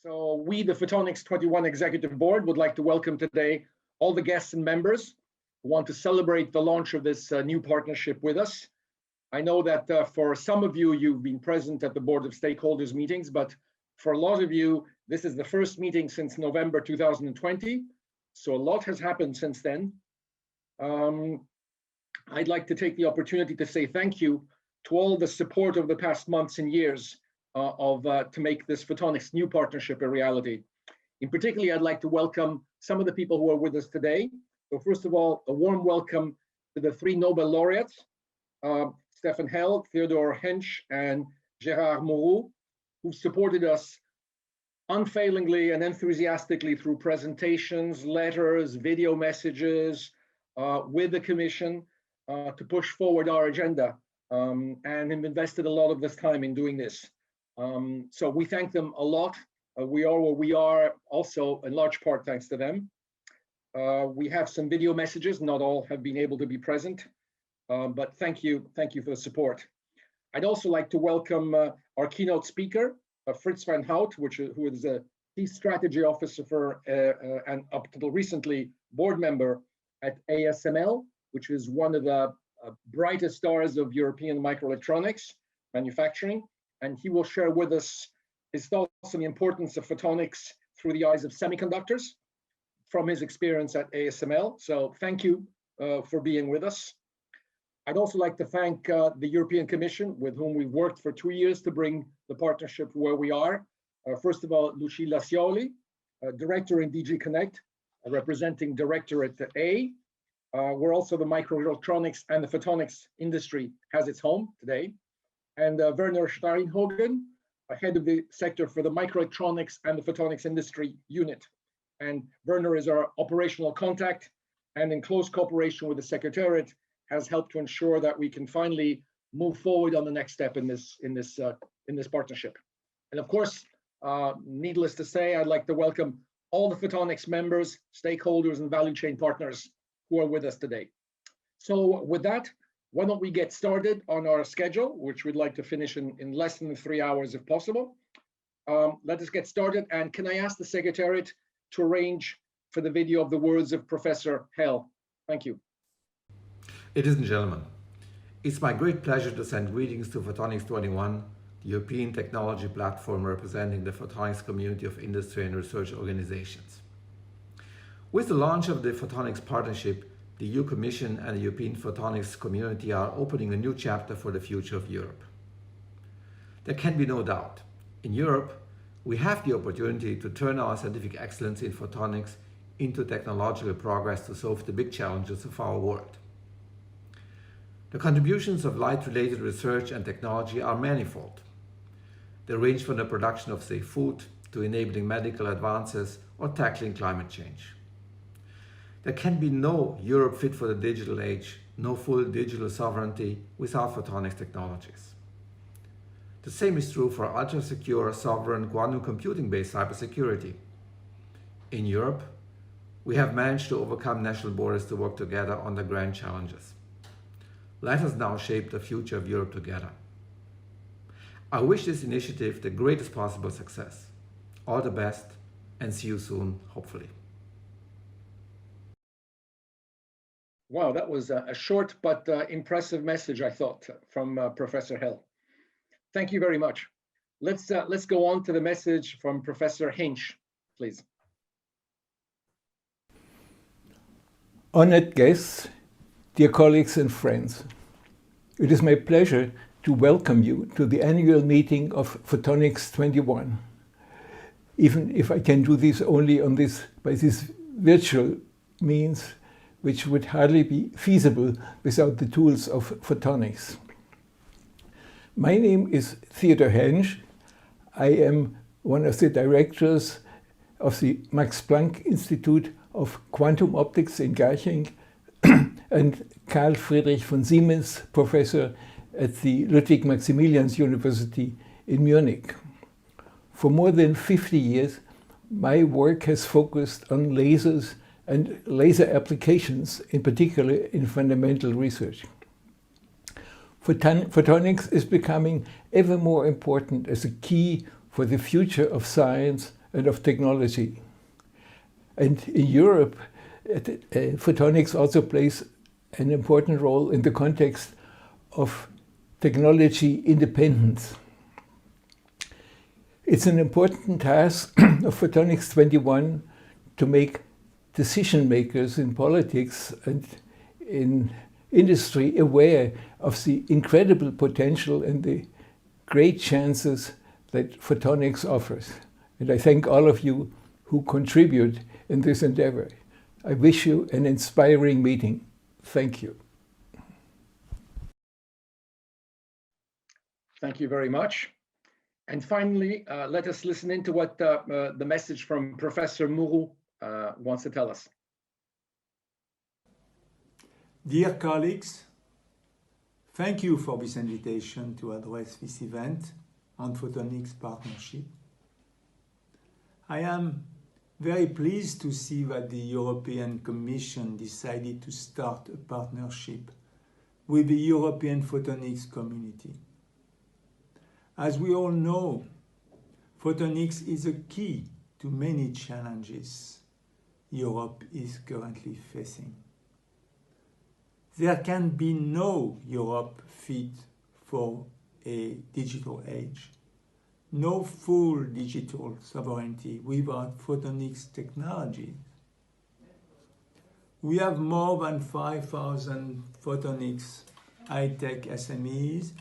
So we, the Photonics 21 Executive Board, would like to welcome today all the guests and members who want to celebrate the launch of this new partnership with us. I know that for some of you, you've been present at the Board of Stakeholders meetings, but for a lot of you, this is the first meeting since November 2020. So a lot has happened since then. I'd like to take the opportunity to say thank you to all the support of the past months and years to make this Photonics new partnership a reality. In particular, I'd like to welcome some of the people who are with us today. So first of all, a warm welcome to the 3 Nobel laureates, Stefan Hell, Theodor Hensch, and Gérard Moreau, who supported us unfailingly and enthusiastically through presentations, letters, video messages with the Commission to push forward our agenda, and have invested a lot of this time in doing this. So we thank them a lot. We are where we are also in large part thanks to them. We have some video messages, not all have been able to be present, but thank you for the support. I'd also like to welcome our keynote speaker, Fritz van Hout, who is a Chief Strategy Officer and up until recently board member at ASML, which is one of the brightest stars of European microelectronics manufacturing. And he will share with us his thoughts on the importance of photonics through the eyes of semiconductors from his experience at ASML. So thank you for being with us. I'd also like to thank the European Commission, with whom we've worked for 2 years to bring the partnership where we are. First of all, Lucilla Scioli, Director in DG Connect, representing Director at A, where also the microelectronics and the photonics industry has its home today. And Werner Steinhogen, head of the sector for the microelectronics and the photonics industry unit. And Werner is our operational contact, and in close cooperation with the Secretariat, has helped to ensure that we can finally move forward on the next step in this partnership. And of course, needless to say, I'd like to welcome all the photonics members, stakeholders, and value chain partners who are with us today. So with that, why don't we get started on our schedule, which we'd like to finish in less than 3 hours if possible. Let us get started. And can I ask the Secretariat to arrange for the video of the words of Professor Hell? Thank you. Ladies and gentlemen, it's my great pleasure to send greetings to Photonics 21, the European technology platform representing the photonics community of industry and research organizations. With the launch of the Photonics Partnership, the EU Commission and the European photonics community are opening a new chapter for the future of Europe. There can be no doubt, in Europe, we have the opportunity to turn our scientific excellence in photonics into technological progress to solve the big challenges of our world. The contributions of light-related research and technology are manifold. They range from the production of safe food to enabling medical advances or tackling climate change. There can be no Europe fit for the digital age, no full digital sovereignty without photonics technologies. The same is true for ultra-secure, sovereign, quantum computing-based cybersecurity. In Europe, we have managed to overcome national borders to work together on the grand challenges. Let us now shape the future of Europe together. I wish this initiative the greatest possible success. All the best, and see you soon, hopefully. Wow, that was a short but impressive message, I thought, from Professor Hell. Thank you very much. Let's go on to the message from Professor Hensch, please. Honored guests, dear colleagues and friends, it is my pleasure to welcome you to the annual meeting of Photonics 21. Even if I can do this only by this virtual means, which would hardly be feasible without the tools of photonics. My name is Theodor Hensch. I am one of the directors of the Max Planck Institute of Quantum Optics in Garching and Carl Friedrich von Siemens, professor at the Ludwig Maximilians University in Munich. For more than 50 years, my work has focused on lasers and laser applications, in particular in fundamental research. Photonics is becoming ever more important as a key for the future of science and of technology. And in Europe, photonics also plays an important role in the context of technology independence. It's an important task of Photonics 21 to make decision makers in politics and in industry aware of the incredible potential and the great chances that photonics offers. And I thank all of you who contribute in this endeavor. I wish you an inspiring meeting. Thank you. Thank you very much. And finally, let us listen into what the message from Professor Mourou wants to tell us. Dear colleagues, thank you for this invitation to address this event on Photonics Partnership. I am very pleased to see that the European Commission decided to start a partnership with the European photonics community. As we all know, photonics is a key to many challenges Europe is currently facing. There can be no Europe fit for a digital age, no full digital sovereignty without photonics technology. We have more than 5,000 photonics high-tech SMEs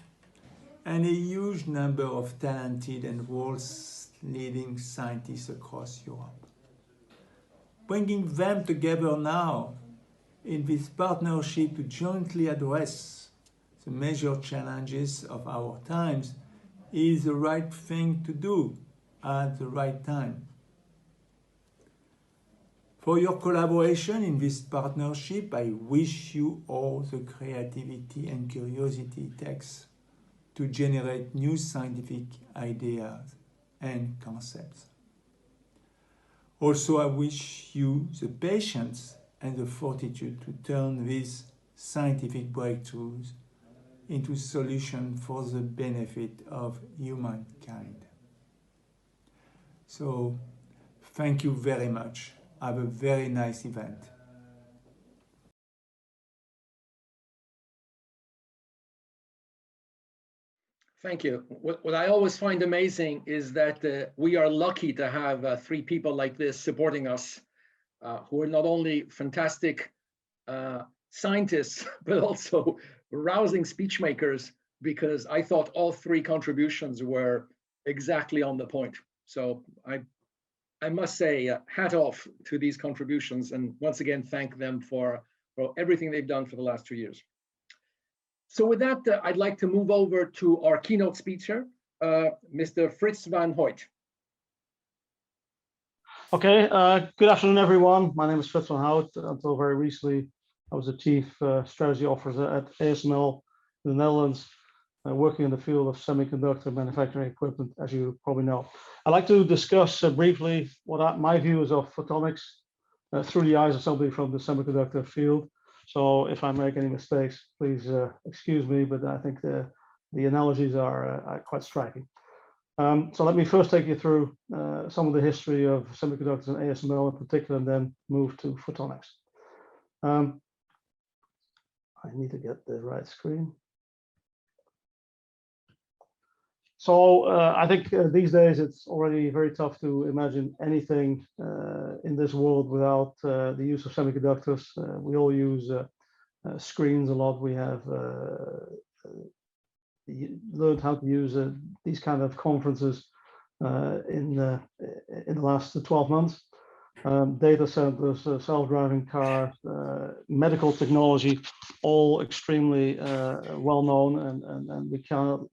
and a huge number of talented and world-leading scientists across Europe. Bringing them together now in this partnership to jointly address the major challenges of our times is the right thing to do at the right time. For your collaboration in this partnership, I wish you all the creativity and curiosity it takes to generate new scientific ideas and concepts. Also, I wish you the patience and the fortitude to turn these scientific breakthroughs into solutions for the benefit of humankind. So, thank you very much. Have a very nice event. Thank you. What I always find amazing is that we are lucky to have 3 people like this supporting us, who are not only fantastic scientists, but also rousing speech makers, because I thought all 3 contributions were exactly on the point. So I must say, hat off to these contributions, and once again, thank them for everything they've done for the last 2 years. So with that, I'd like to move over to our keynote speaker, Mr. Fritz van Hoyt. Okay, good afternoon, everyone. My name is Fritz van Hout. Until very recently, I was the Chief Strategy Officer at ASML in the Netherlands, working in the field of semiconductor manufacturing equipment, as you probably know. I'd like to discuss briefly what my view is of photonics through the eyes of somebody from the semiconductor field. So if I make any mistakes, please excuse me, but I think the analogies are quite striking. So let me first take you through some of the history of semiconductors and ASML in particular, and then move to photonics. I need to get the right screen. So I think these days it's already very tough to imagine anything in this world without the use of semiconductors. We all use screens a lot. We have learned how to use these kind of conferences in the last 12 months. Data centers, self-driving cars, medical technology, all extremely well known, and we cannot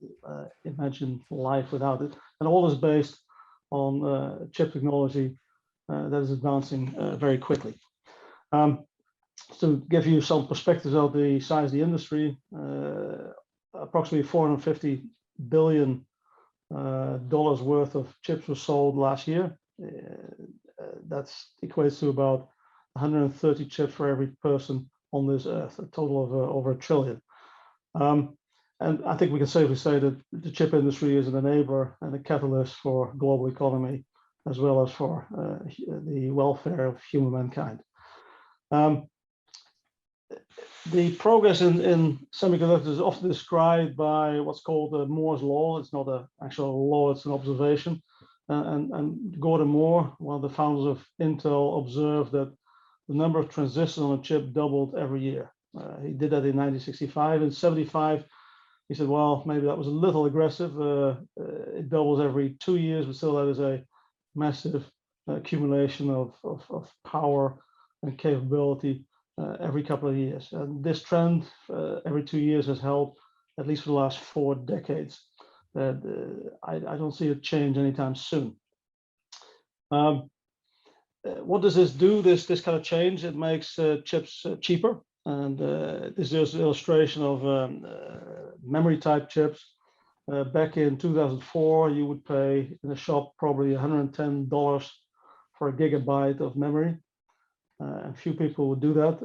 imagine life without it. And all is based on chip technology that is advancing very quickly. To give you some perspectives of the size of the industry, approximately $450 billion worth of chips were sold last year. That equates to about 130 chips for every person on this earth, a total of over $1 trillion. And I think we can safely say that the chip industry is an enabler and a catalyst for global economy as well as for the welfare of human mankind. The progress in semiconductors is often described by what's called the Moore's law. It's not an actual law, it's an observation. And Gordon Moore, one of the founders of Intel, observed that the number of transistors on a chip doubled every year. He did that in 1965. In 75, he said, well, maybe that was a little aggressive. It doubles every 2 years, but still that is a massive accumulation of power and capability every couple of years. And this trend every 2 years has held at least for the last 4 decades. I don't see it change anytime soon. What does this do, this kind of change? It makes chips cheaper. And this is an illustration of memory type chips. Back in 2004, you would pay in a shop probably $110 for a gigabyte of memory. And few people would do that.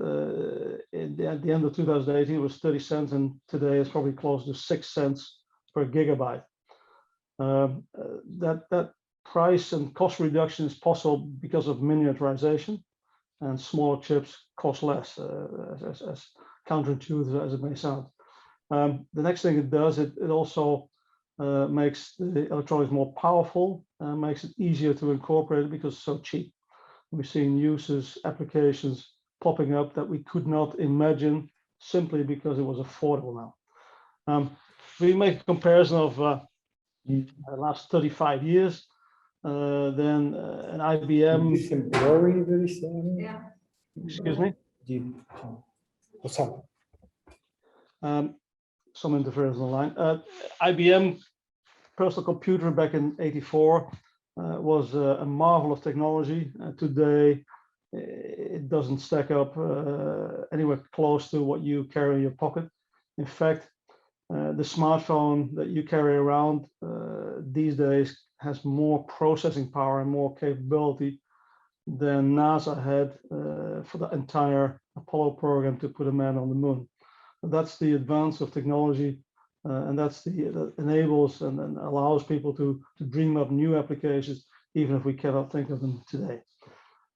At the end of 2018, it was 30 cents, and today it's probably close to 6 cents per gigabyte. That price and cost reduction is possible because of miniaturization, and smaller chips cost less, as counterintuitive as it may sound. The next thing it does, it also makes the electronics more powerful, makes it easier to incorporate it because it's so cheap. We've seen uses, applications popping up that we could not imagine simply because it was affordable now. We make a comparison of the last 35 years, then an IBM. Yeah. Excuse me? Some interference on the line. IBM personal computer back in '84 was a marvel of technology. Today, it doesn't stack up anywhere close to what you carry in your pocket. In fact, the smartphone that you carry around these days has more processing power and more capability than NASA had for the entire Apollo program to put a man on the moon. That's the advance of technology, and that enables and allows people to dream up new applications, even if we cannot think of them today.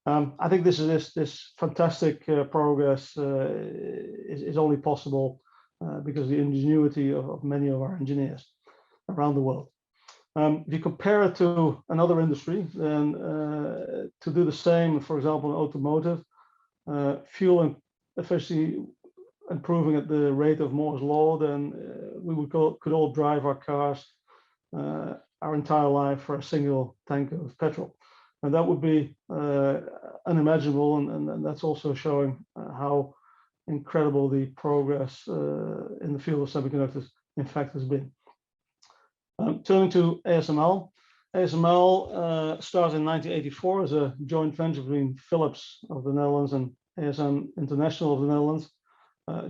I think this fantastic progress is only possible because of the ingenuity of many of our engineers around the world. If you compare it to another industry, then to do the same, for example, in automotive, fuel efficiency improving at the rate of Moore's law, then we could all drive our cars our entire life for a single tank of petrol. And that would be unimaginable, and that's also showing how incredible the progress in the field of semiconductors in fact has been. Turning to ASML. ASML started in 1984 as a joint venture between Philips of the Netherlands and ASM International of the Netherlands.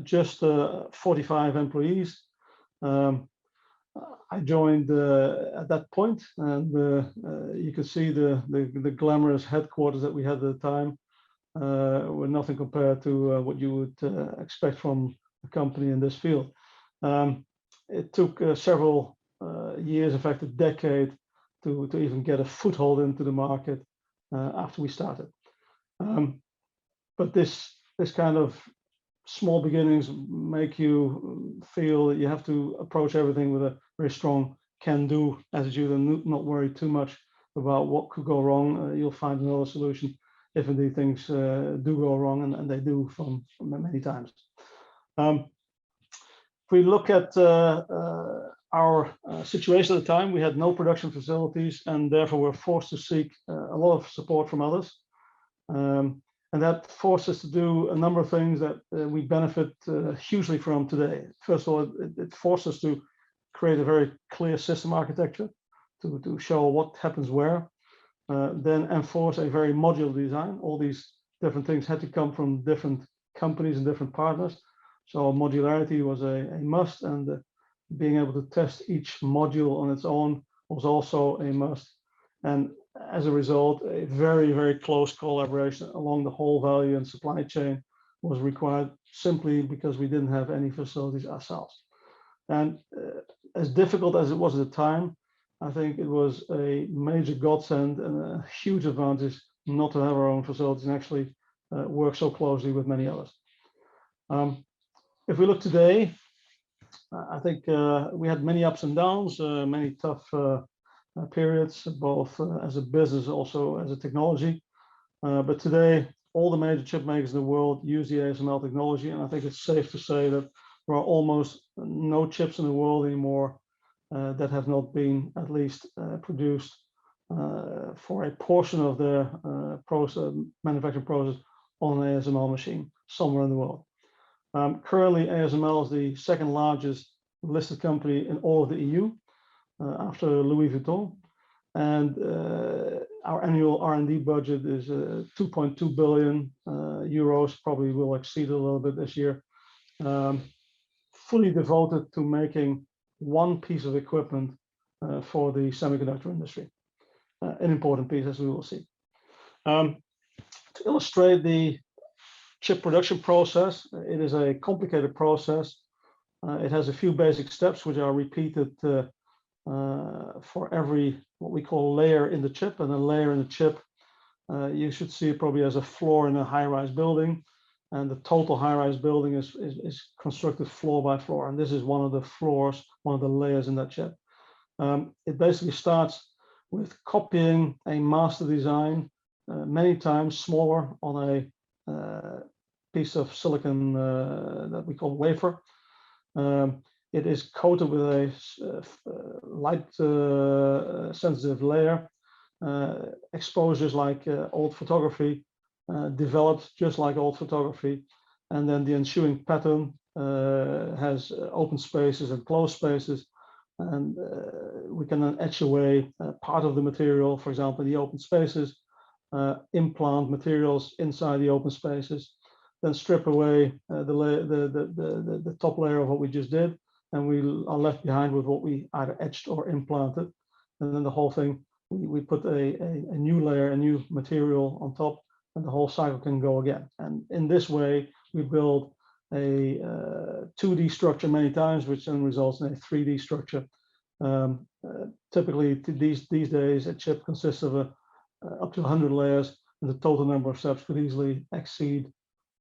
Just 45 employees. I joined at that point, and you could see the glamorous headquarters that we had at the time were nothing compared to what you would expect from a company in this field. It took several years, in fact a decade, to even get a foothold into the market after we started. But this kind of small beginnings make you feel that you have to approach everything with a very strong can-do attitude and not worry too much about what could go wrong. You'll find another solution if indeed things do go wrong, and they do from many times. If we look at our situation at the time, we had no production facilities, and therefore we're forced to seek a lot of support from others. And that forced us to do a number of things that we benefit hugely from today. First of all, it forced us to create a very clear system architecture to show what happens where. Then enforce a very modular design. All these different things had to come from different companies and different partners. So modularity was a must, and being able to test each module on its own was also a must. And as a result, a very, very close collaboration along the whole value and supply chain was required, simply because we didn't have any facilities ourselves. And as difficult as it was at the time, I think it was a major godsend and a huge advantage not to have our own facilities and actually work so closely with many others. If we look today, I think we had many ups and downs, many tough periods, both as a business, also as a technology. But today, all the major chip makers in the world use the ASML technology, and I think it's safe to say that there are almost no chips in the world anymore that have not been at least produced for a portion of their manufacturing process on an ASML machine somewhere in the world. Currently, ASML is the second largest listed company in all of the EU after Louis Vuitton. And our annual R&D budget is 2.2 billion euros, probably will exceed a little bit this year, fully devoted to making one piece of equipment for the semiconductor industry, an important piece, as we will see. To illustrate the chip production process, it is a complicated process. It has a few basic steps which are repeated for every what we call layer in the chip, and a layer in the chip you should see it probably as a floor in a high-rise building, and the total high-rise building is constructed floor by floor, and this is one of the floors, one of the layers in that chip. It basically starts with copying a master design many times smaller on a piece of silicon that we call wafer. It is coated with a light sensitive layer, exposures like old photography, developed just like old photography, and then the ensuing pattern has open spaces and closed spaces, and we can then etch away part of the material, for example, the open spaces, implant materials inside the open spaces, then strip away the top layer of what we just did, and we are left behind with what we either etched or implanted, and then the whole thing, we put a new layer, a new material on top, and the whole cycle can go again. And in this way, we build a 2D structure many times, which then results in a 3D structure. Typically, these days, a chip consists of up to 100 layers, and the total number of steps could easily exceed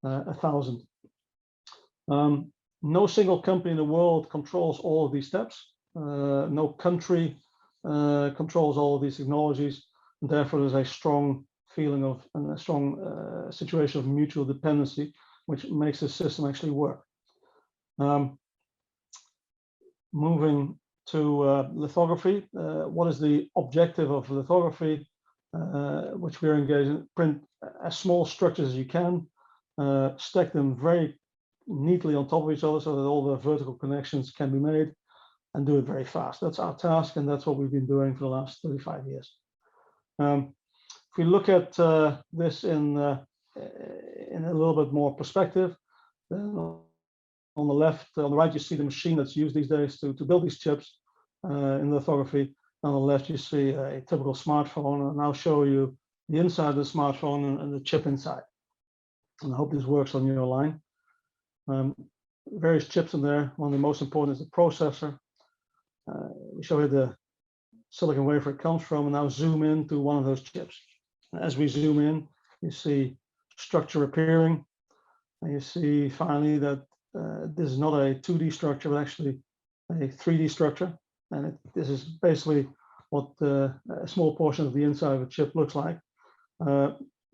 1,000. No single company in the world controls all of these steps. No country controls all of these technologies, and therefore there's a strong feeling of and a strong situation of mutual dependency, which makes the system actually work. Moving to lithography, what is the objective of lithography, which we're engaged in? Print as small structures as you can, stack them very neatly on top of each other so that all the vertical connections can be made, and do it very fast. That's our task, and that's what we've been doing for the last 35 years. If we look at this in a little bit more perspective, then on the left, on the right, you see the machine that's used these days to build these chips in lithography. On the left, you see a typical smartphone, and I'll show you the inside of the smartphone and the chip inside. And I hope this works on your line. Various chips in there. One of the most important is the processor. We show you the silicon wafer it comes from, and now zoom in to one of those chips. As we zoom in, you see structure appearing, and you see finally that this is not a 2D structure, but actually a 3D structure. And this is basically what a small portion of the inside of a chip looks like.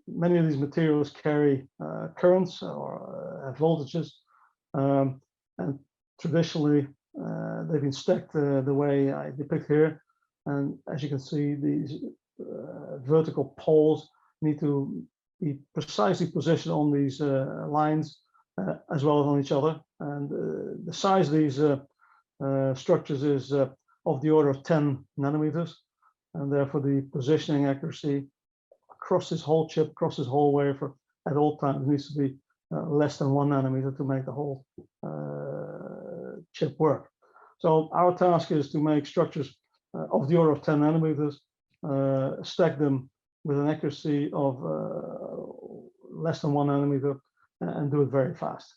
Many of these materials carry currents or have voltages, and traditionally they've been stacked the way I depict here. And as you can see, these vertical poles need to be precisely positioned on these lines as well as on each other. And the size of these structures is of the order of 10 nanometers, and therefore the positioning accuracy across this whole chip, across this whole wafer at all times needs to be less than 1 nanometer to make the whole chip work. So our task is to make structures of the order of 10 nanometers, stack them with an accuracy of less than 1 nanometer, and do it very fast.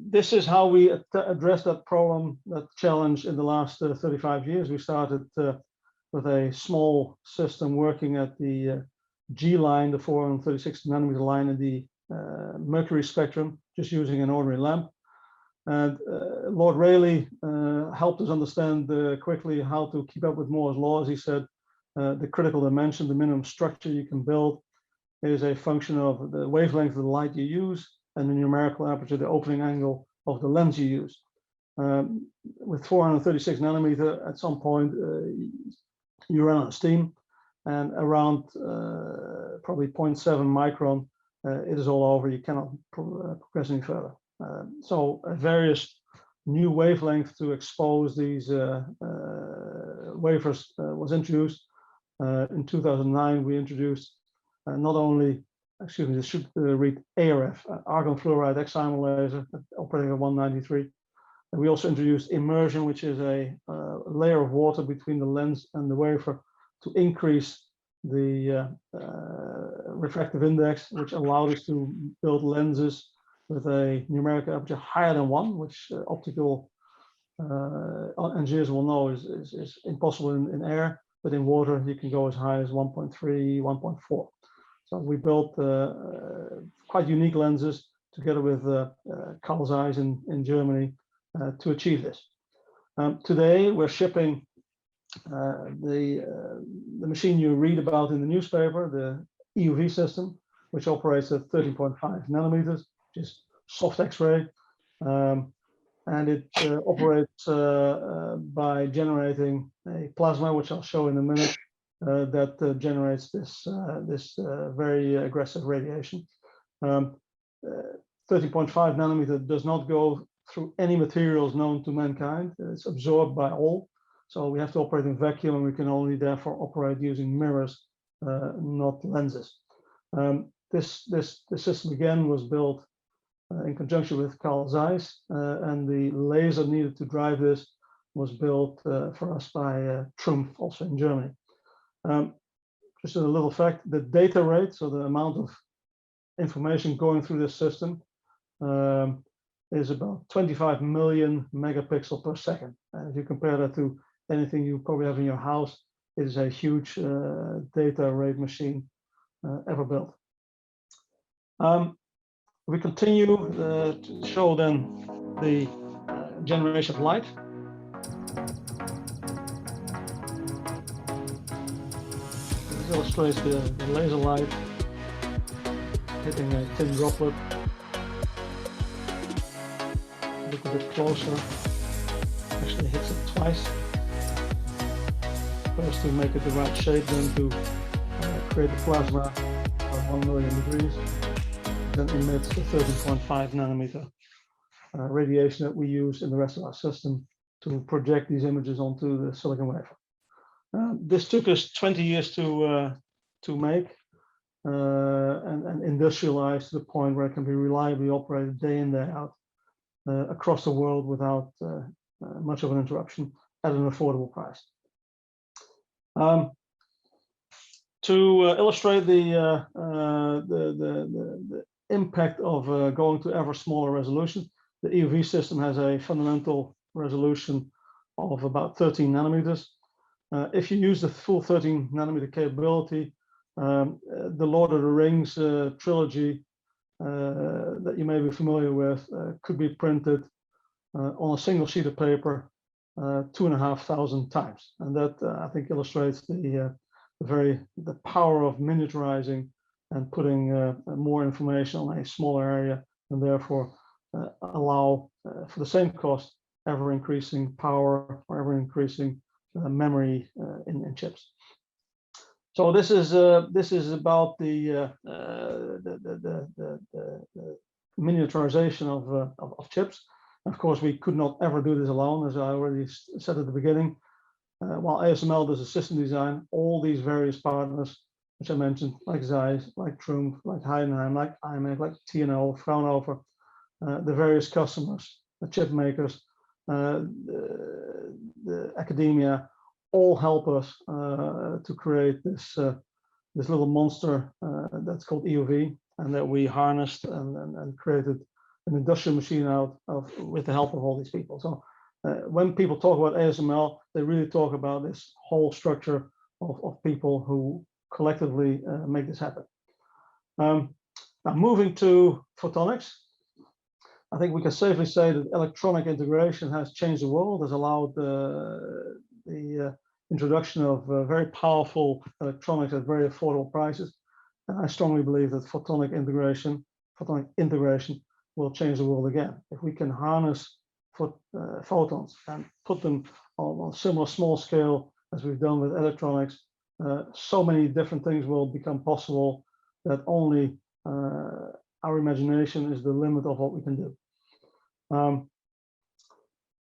this is how we addressed that problem, that challenge in the last 35 years. We started with a small system working at the G line, the 436 nanometer line in the mercury spectrum, just using an ordinary lamp. And Lord Rayleigh helped us understand quickly how to keep up with Moore's law. As he said, the critical dimension, the minimum structure you can build, is a function of the wavelength of the light you use and the numerical aperture, the opening angle of the lens you use. With 436 nanometer, at some point, you run out of steam, and around probably 0.7 micron, it is all over. You cannot progress any further. So various new wavelengths to expose these wafers was introduced. In 2009, we introduced not only, excuse me, this should read ARF, argon fluoride excimer laser operating at 193. And we also introduced immersion, which is a layer of water between the lens and the wafer to increase the refractive index, which allowed us to build lenses with a numerical aperture higher than 1, which optical engineers will know is impossible in air, but in water you can go as high as 1.3, 1.4. So we built quite unique lenses together with Carl Zeiss in Germany to achieve this. Today we're shipping the machine you read about in the newspaper, the EUV system, which operates at 13.5 nanometers, which is soft X-ray, and it operates by generating a plasma, which I'll show in a minute, that generates this very aggressive radiation. 13.5 nanometer does not go through any materials known to mankind. It's absorbed by all. So we have to operate in vacuum, and we can only therefore operate using mirrors, not lenses. This system again was built in conjunction with Carl Zeiss, and the laser needed to drive this was built for us by Trumpf, also in Germany. Just a little fact, the data rate, so the amount of information going through this system, is about 25 million megapixels per second. And if you compare that to anything you probably have in your house, it is a huge data rate machine ever built. We continue to show then the generation of light. This illustrates the laser light hitting a thin droplet. Look a bit closer. Actually hits it twice. First to make it the right shape, then to create the plasma of 1 million degrees. Then emits the 13.5 nanometer radiation that we use in the rest of our system to project these images onto the silicon wafer. This took us 20 years to make and industrialize to the point where it can be reliably operated day in, day out across the world without much of an interruption at an affordable price. To illustrate the impact of going to ever smaller resolution, the EUV system has a fundamental resolution of about 13 nanometers. If you use the full 13 nanometer capability, the Lord of the Rings trilogy that you may be familiar with could be printed on a single sheet of paper 2,500 times, and that I think illustrates the power of miniaturizing and putting more information on a smaller area, and therefore allow for the same cost ever increasing power or ever increasing memory in chips. So this is about the miniaturization of chips. Of course, we could not ever do this alone, as I already said at the beginning. While ASML does a system design, all these various partners, which I mentioned, like Zeiss, like Trumpf, like Heidenheim, like IMEC, like TNO, Fraunhofer, the various customers, the chip makers, the academia, all help us to create this little monster that's called EUV, and that we harnessed and created an industrial machine out of with the help of all these people. So when people talk about ASML, they really talk about this whole structure of people who collectively make this happen. Now moving to photonics, I think we can safely say that electronic integration has changed the world, has allowed the introduction of very powerful electronics at very affordable prices. And I strongly believe that photonic integration will change the world again. If we can harness photons and put them on a similar small scale as we've done with electronics, so many different things will become possible that only our imagination is the limit of what we can do.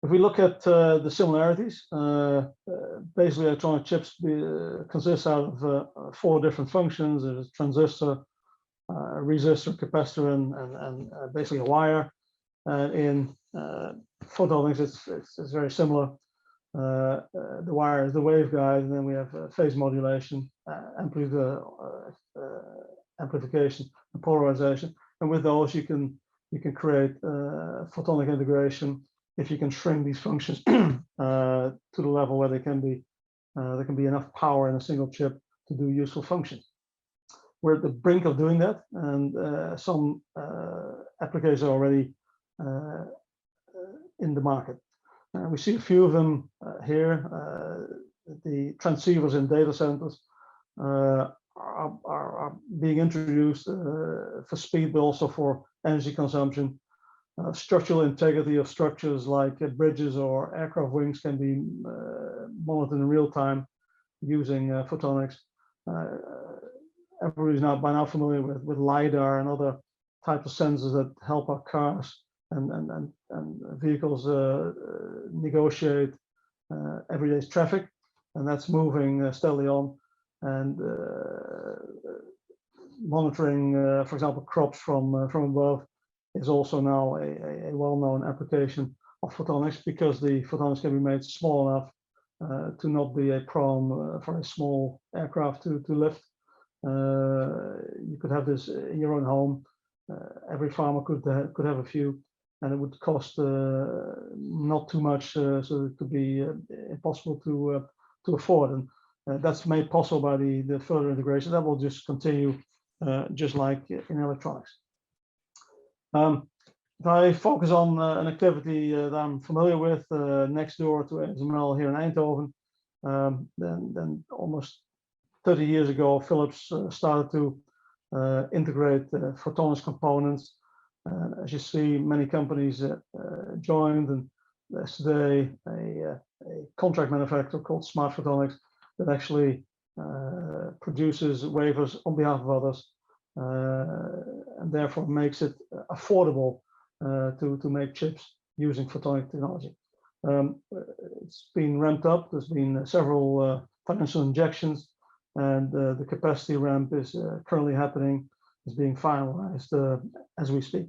If we look at the similarities, basically electronic chips consist out of 4 different functions. There's a transistor, a resistor, capacitor, and basically a wire. In photonics, it's very similar. The wire is the waveguide, and then we have phase modulation, amplification, and polarization. And with those, you can create photonic integration if you can shrink these functions to the level where there can be enough power in a single chip to do useful functions. We're at the brink of doing that, and some applications are already in the market. We see a few of them here. The transceivers in data centers are being introduced for speed, but also for energy consumption. Structural integrity of structures like bridges or aircraft wings can be monitored in real time using photonics. Everybody's by now familiar with LiDAR and other types of sensors that help our cars and vehicles negotiate everyday traffic, and that's moving steadily on. And monitoring, for example, crops from above is also now a well-known application of photonics, because the photonics can be made small enough to not be a problem for a small aircraft to lift. You could have this in your own home. Every farmer could have a few, and it would cost not too much, so it could be impossible to afford. And that's made possible by the further integration that will just continue, just like in electronics. If I focus on an activity that I'm familiar with next door to ASML here in Eindhoven, then almost 30 years ago, Philips started to integrate photonics components. As you see, many companies joined, and there's today a contract manufacturer called Smart Photonics that actually produces wafers on behalf of others, and therefore makes it affordable to make chips using photonic technology. It's been ramped up. There's been several financial injections, and the capacity ramp is currently happening, is being finalized as we speak.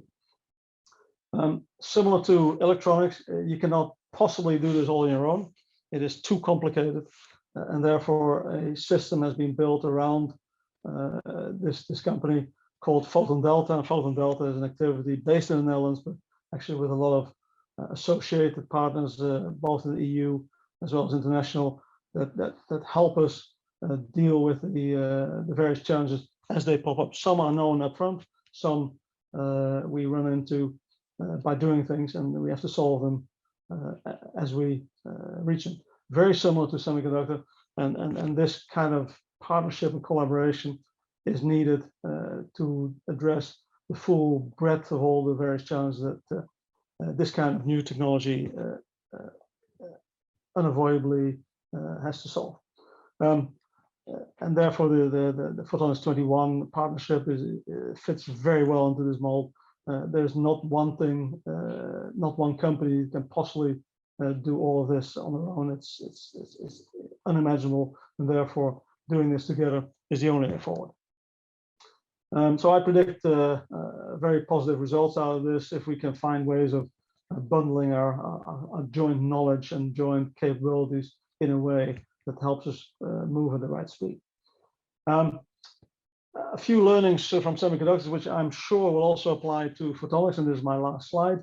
Similar to electronics, you cannot possibly do this all on your own. It is too complicated, and therefore a system has been built around this company called Photon Delta. And Photon Delta is an activity based in the Netherlands, but actually with a lot of associated partners, both in the EU as well as international, that help us deal with the various challenges as they pop up. Some are known upfront, some we run into by doing things, and we have to solve them as we reach them. Very similar to semiconductor, and this kind of partnership and collaboration is needed to address the full breadth of all the various challenges that this kind of new technology unavoidably has to solve. And therefore the Photonics 21 partnership fits very well into this mold. There's not one thing, not one company that can possibly do all of this on their own. It's unimaginable, and therefore doing this together is the only way forward. So I predict very positive results out of this if we can find ways of bundling our joint knowledge and joint capabilities in a way that helps us move at the right speed. A few learnings from semiconductors, which I'm sure will also apply to photonics, and this is my last slide.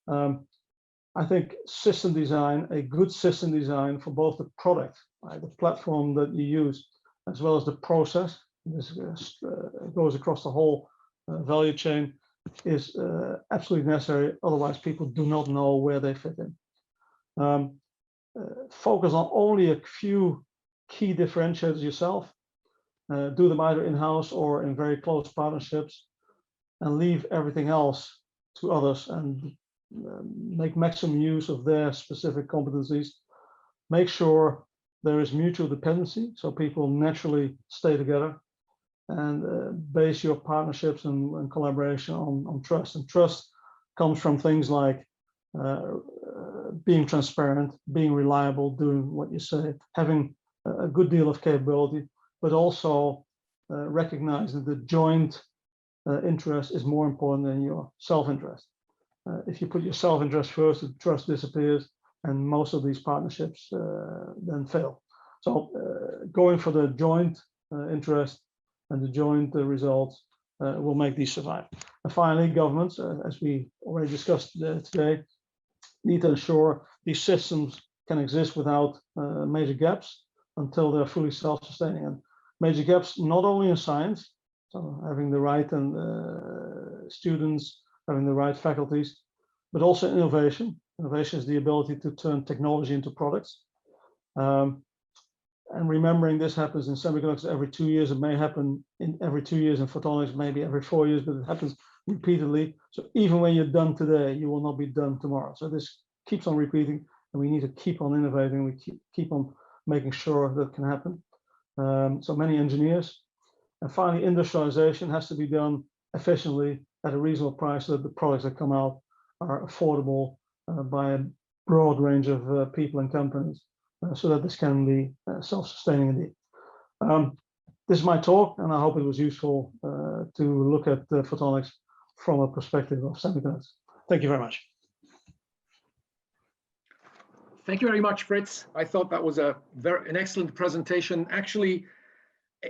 I think system design, a good system design for both the product, right, the platform that you use, as well as the process, this goes across the whole value chain, is absolutely necessary. Otherwise, people do not know where they fit in. Focus on only a few key differentiators yourself. Do them either in-house or in very close partnerships, and leave everything else to others and make maximum use of their specific competencies. Make sure there is mutual dependency, so people naturally stay together, and base your partnerships and collaboration on trust. And trust comes from things like being transparent, being reliable, doing what you say, having a good deal of capability, but also recognizing that the joint interest is more important than your self-interest. If you put your self-interest first, the trust disappears, and most of these partnerships then fail. So going for the joint interest and the joint results will make these survive. And finally, governments, as we already discussed today, need to ensure these systems can exist without major gaps until they're fully self-sustaining. And major gaps not only in science, so having the right and students, having the right faculties, but also innovation. Innovation is the ability to turn technology into products. And remembering this happens in semiconductors every 2 years. It may happen in every 2 years in photonics, maybe every 4 years, but it happens repeatedly. So even when you're done today, you will not be done tomorrow. So this keeps on repeating, and we need to keep on innovating. We keep on making sure that can happen. So many engineers. And finally, industrialization has to be done efficiently at a reasonable price, so that the products that come out are affordable by a broad range of people and companies, so that this can be self-sustaining indeed. This is my talk, and I hope it was useful to look at photonics from a perspective of semiconductors. Thank you very much. Thank you very much, Fritz. I thought that was an excellent presentation. Actually,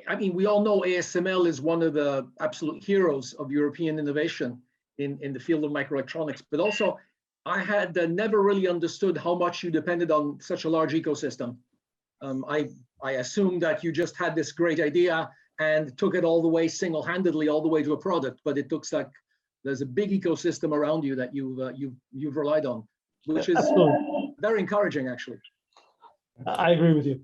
I mean, we all know ASML is one of the absolute heroes of European innovation in the field of microelectronics, but also I had never really understood how much you depended on such a large ecosystem. I assumed that you just had this great idea and took it all the way single-handedly all the way to a product, but it looks like there's a big ecosystem around you that you've relied on, which is very encouraging, actually. I agree with you.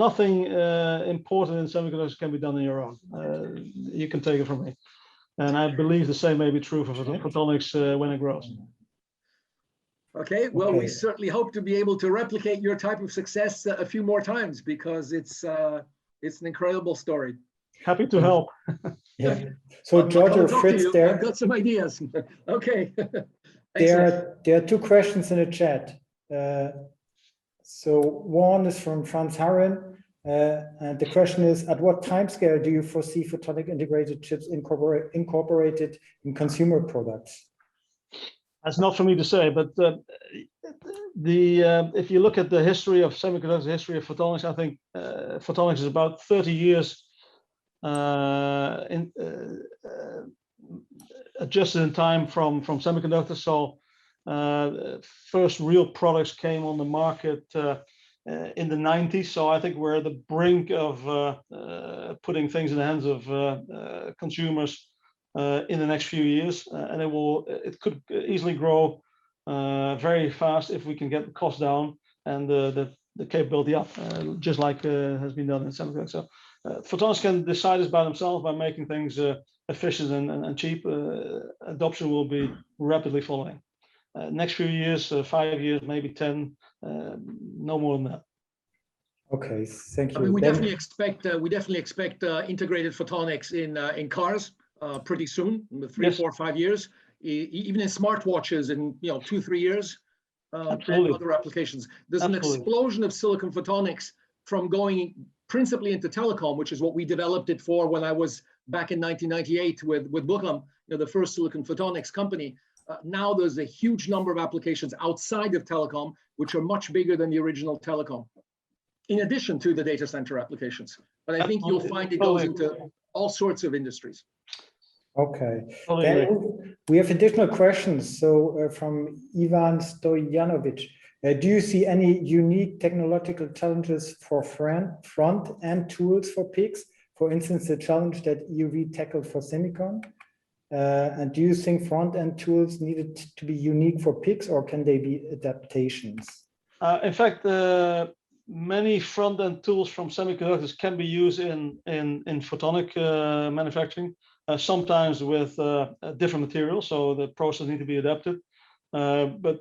Nothing important in semiconductors can be done on your own. You can take it from me. And I believe the same may be true for photonics when it grows. Okay, well, we certainly hope to be able to replicate your type of success a few more times, because it's an incredible story. Happy to help. Yeah. So George or Fritz, I've got some ideas. Okay. There are 2 questions in the chat. So one is from Franz Harren. And the question is, at what timescale do you foresee photonic integrated chips incorporated in consumer products? That's not for me to say, but if you look at the history of semiconductors, the history of photonics, I think photonics is about 30 years adjusted in time from semiconductors. So first real products came on the market in the 90s. So I think we're at the brink of putting things in the hands of consumers in the next few years, and it could easily grow very fast if we can get the cost down and the capability up, just like has been done in semiconductors. So photonics can decide this by themselves by making things efficient and cheap. Adoption will be rapidly following. Next few years, 5 years, maybe 10, no more than that. Okay, thank you. I mean, we definitely expect integrated photonics in cars pretty soon, in the 3, 4, 5 years. Even in smartwatches in 2-3 years, and other applications. There's an explosion of silicon photonics from going principally into telecom, which is what we developed it for when I was back in 1998 with Bochum, the first silicon photonics company. Now there's a huge number of applications outside of telecom, which are much bigger than the original telecom. in addition to the data center applications. But I think you'll find it goes into all sorts of industries. Okay. Then we have additional questions. So from Ivan Stojanovic, do you see any unique technological challenges for front-end tools for PICs? For instance, the challenge that EUV tackled for semicon. And do you think front-end tools needed to be unique for PICs, or can they be adaptations? In fact, many front-end tools from semiconductors can be used in photonic manufacturing, sometimes with different materials, so the process needs to be adapted. But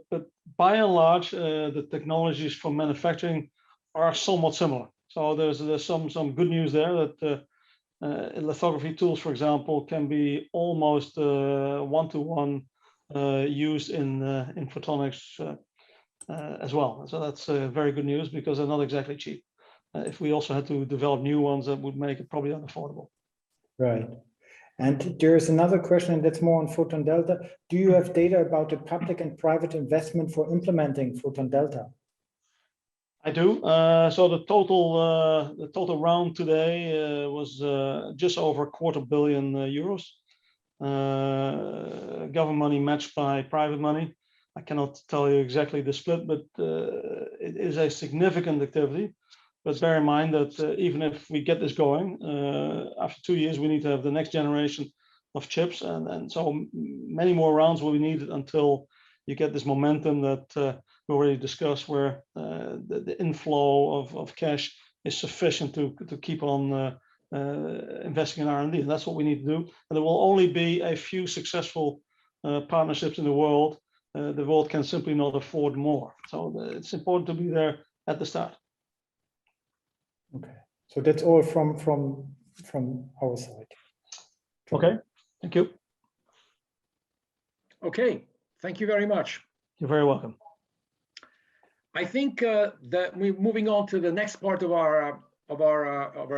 by and large, the technologies for manufacturing are somewhat similar. So there's some good news there that lithography tools, for example, can be almost one-to-one used in photonics as well. So that's very good news because they're not exactly cheap. If we also had to develop new ones, that would make it probably unaffordable. Right. And there's another question, and that's more on photon delta. Do you have data about the public and private investment for implementing photon delta? I do. So the total round today was just over €250 million. Government money matched by private money. I cannot tell you exactly the split, but it is a significant activity. But bear in mind that even if we get this going, after 2 years, we need to have the next generation of chips. And so many more rounds will be needed until you get this momentum that we already discussed, where the inflow of cash is sufficient to keep on investing in R&D. And that's what we need to do. And there will only be a few successful partnerships in the world. The world can simply not afford more. So it's important to be there at the start. Okay, so that's all from our side. Okay, thank you. Okay, thank you very much. You're very welcome. I think that we're moving on to the next part of our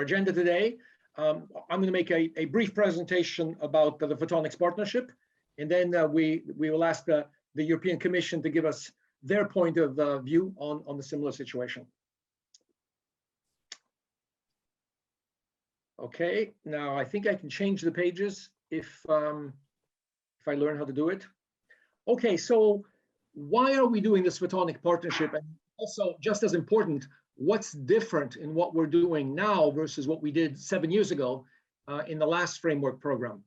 agenda today. I'm going to make a brief presentation about the Photonics Partnership, and then we will ask the European Commission to give us their point of view on the similar situation. Okay, now I think I can change the pages if I learn how to do it. Okay, so why are we doing this Photonic Partnership? And also, just as important, what's different in what we're doing now versus what we did 7 years ago in the last framework program?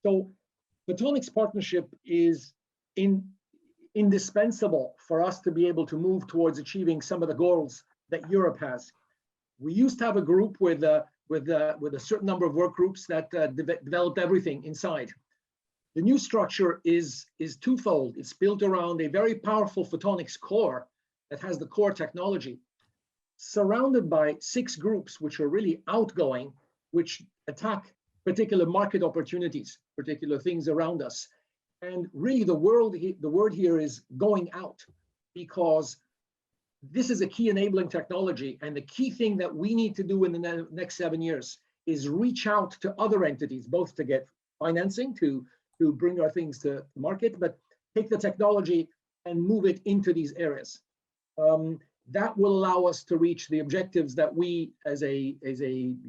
So Photonics Partnership is indispensable for us to be able to move towards achieving some of the goals that Europe has. We used to have a group with a certain number of work groups that developed everything inside. The new structure is twofold. It's built around a very powerful photonics core that has the core technology, surrounded by 6 groups which are really outgoing, which attack particular market opportunities, particular things around us. And really the word here is going out, because this is a key enabling technology. And the key thing that we need to do in the next 7 years is reach out to other entities, both to get financing to bring our things to market, but take the technology and move it into these areas. That will allow us to reach the objectives that we as a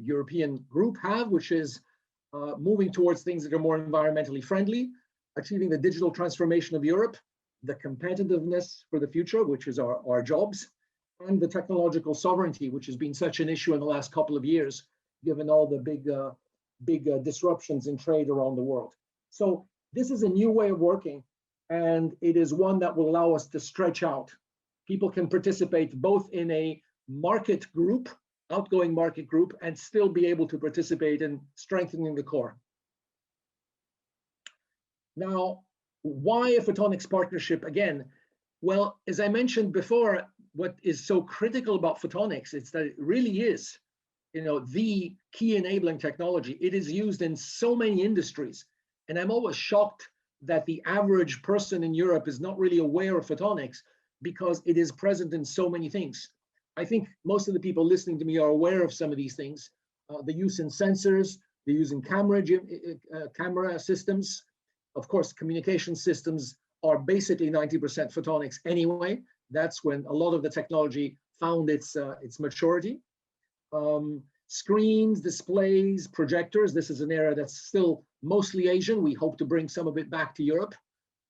European group have, which is moving towards things that are more environmentally friendly, achieving the digital transformation of Europe, the competitiveness for the future, which is our jobs, and the technological sovereignty, which has been such an issue in the last couple of years, given all the big disruptions in trade around the world. So this is a new way of working, and it is one that will allow us to stretch out. People can participate both in a market group, outgoing market group, and still be able to participate in strengthening the core. Now, why a Photonics Partnership again? Well, as I mentioned before, what is so critical about photonics is that it really is, the key enabling technology. It is used in so many industries. And I'm always shocked that the average person in Europe is not really aware of photonics, because it is present in so many things. I think most of the people listening to me are aware of some of these things. The use in sensors, the use in camera systems. Of course, communication systems are basically 90% photonics anyway. That's when a lot of the technology found its maturity. Screens, displays, projectors. This is an area that's still mostly Asian. We hope to bring some of it back to Europe.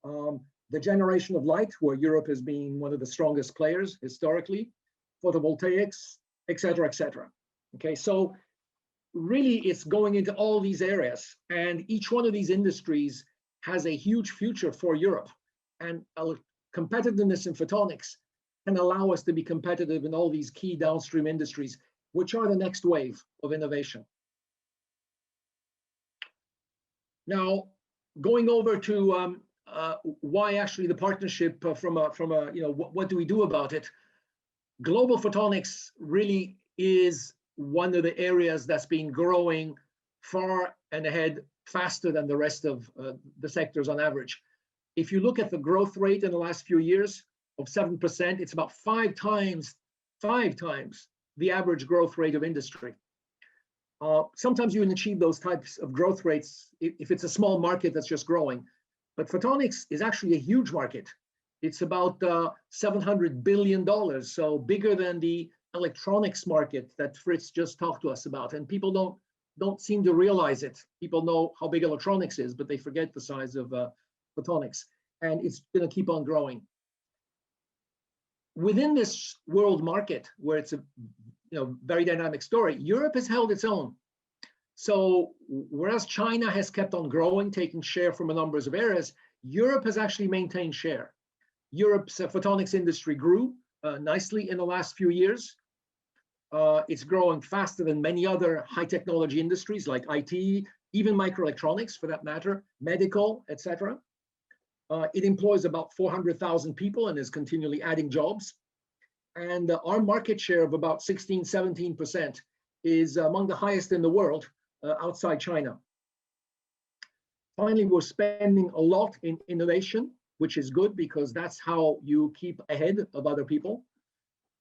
The generation of light, where Europe has been one of the strongest players historically, photovoltaics, et cetera, et cetera. Okay, so really it's going into all these areas, and each one of these industries has a huge future for Europe. And competitiveness in photonics can allow us to be competitive in all these key downstream industries, which are the next wave of innovation. Now, going over to why actually the partnership from a what do we do about it? Global photonics really is one of the areas that's been growing far and ahead faster than the rest of the sectors on average. If you look at the growth rate in the last few years of 7%, it's about five times the average growth rate of industry. Sometimes you can achieve those types of growth rates if it's a small market that's just growing. But photonics is actually a huge market. It's about $700 billion, so bigger than the electronics market that Fritz just talked to us about. And people don't seem to realize it. People know how big electronics is, but they forget the size of photonics. And it's going to keep on growing. Within this world market, where it's a very dynamic story, Europe has held its own. So whereas China has kept on growing, taking share from a number of areas, Europe has actually maintained share. Europe's photonics industry grew nicely in the last few years. It's growing faster than many other high technology industries like IT, even microelectronics for that matter, medical, etc. It employs about 400,000 people and is continually adding jobs. And our market share of about 16-17% is among the highest in the world outside China. Finally, we're spending a lot in innovation, which is good because that's how you keep ahead of other people.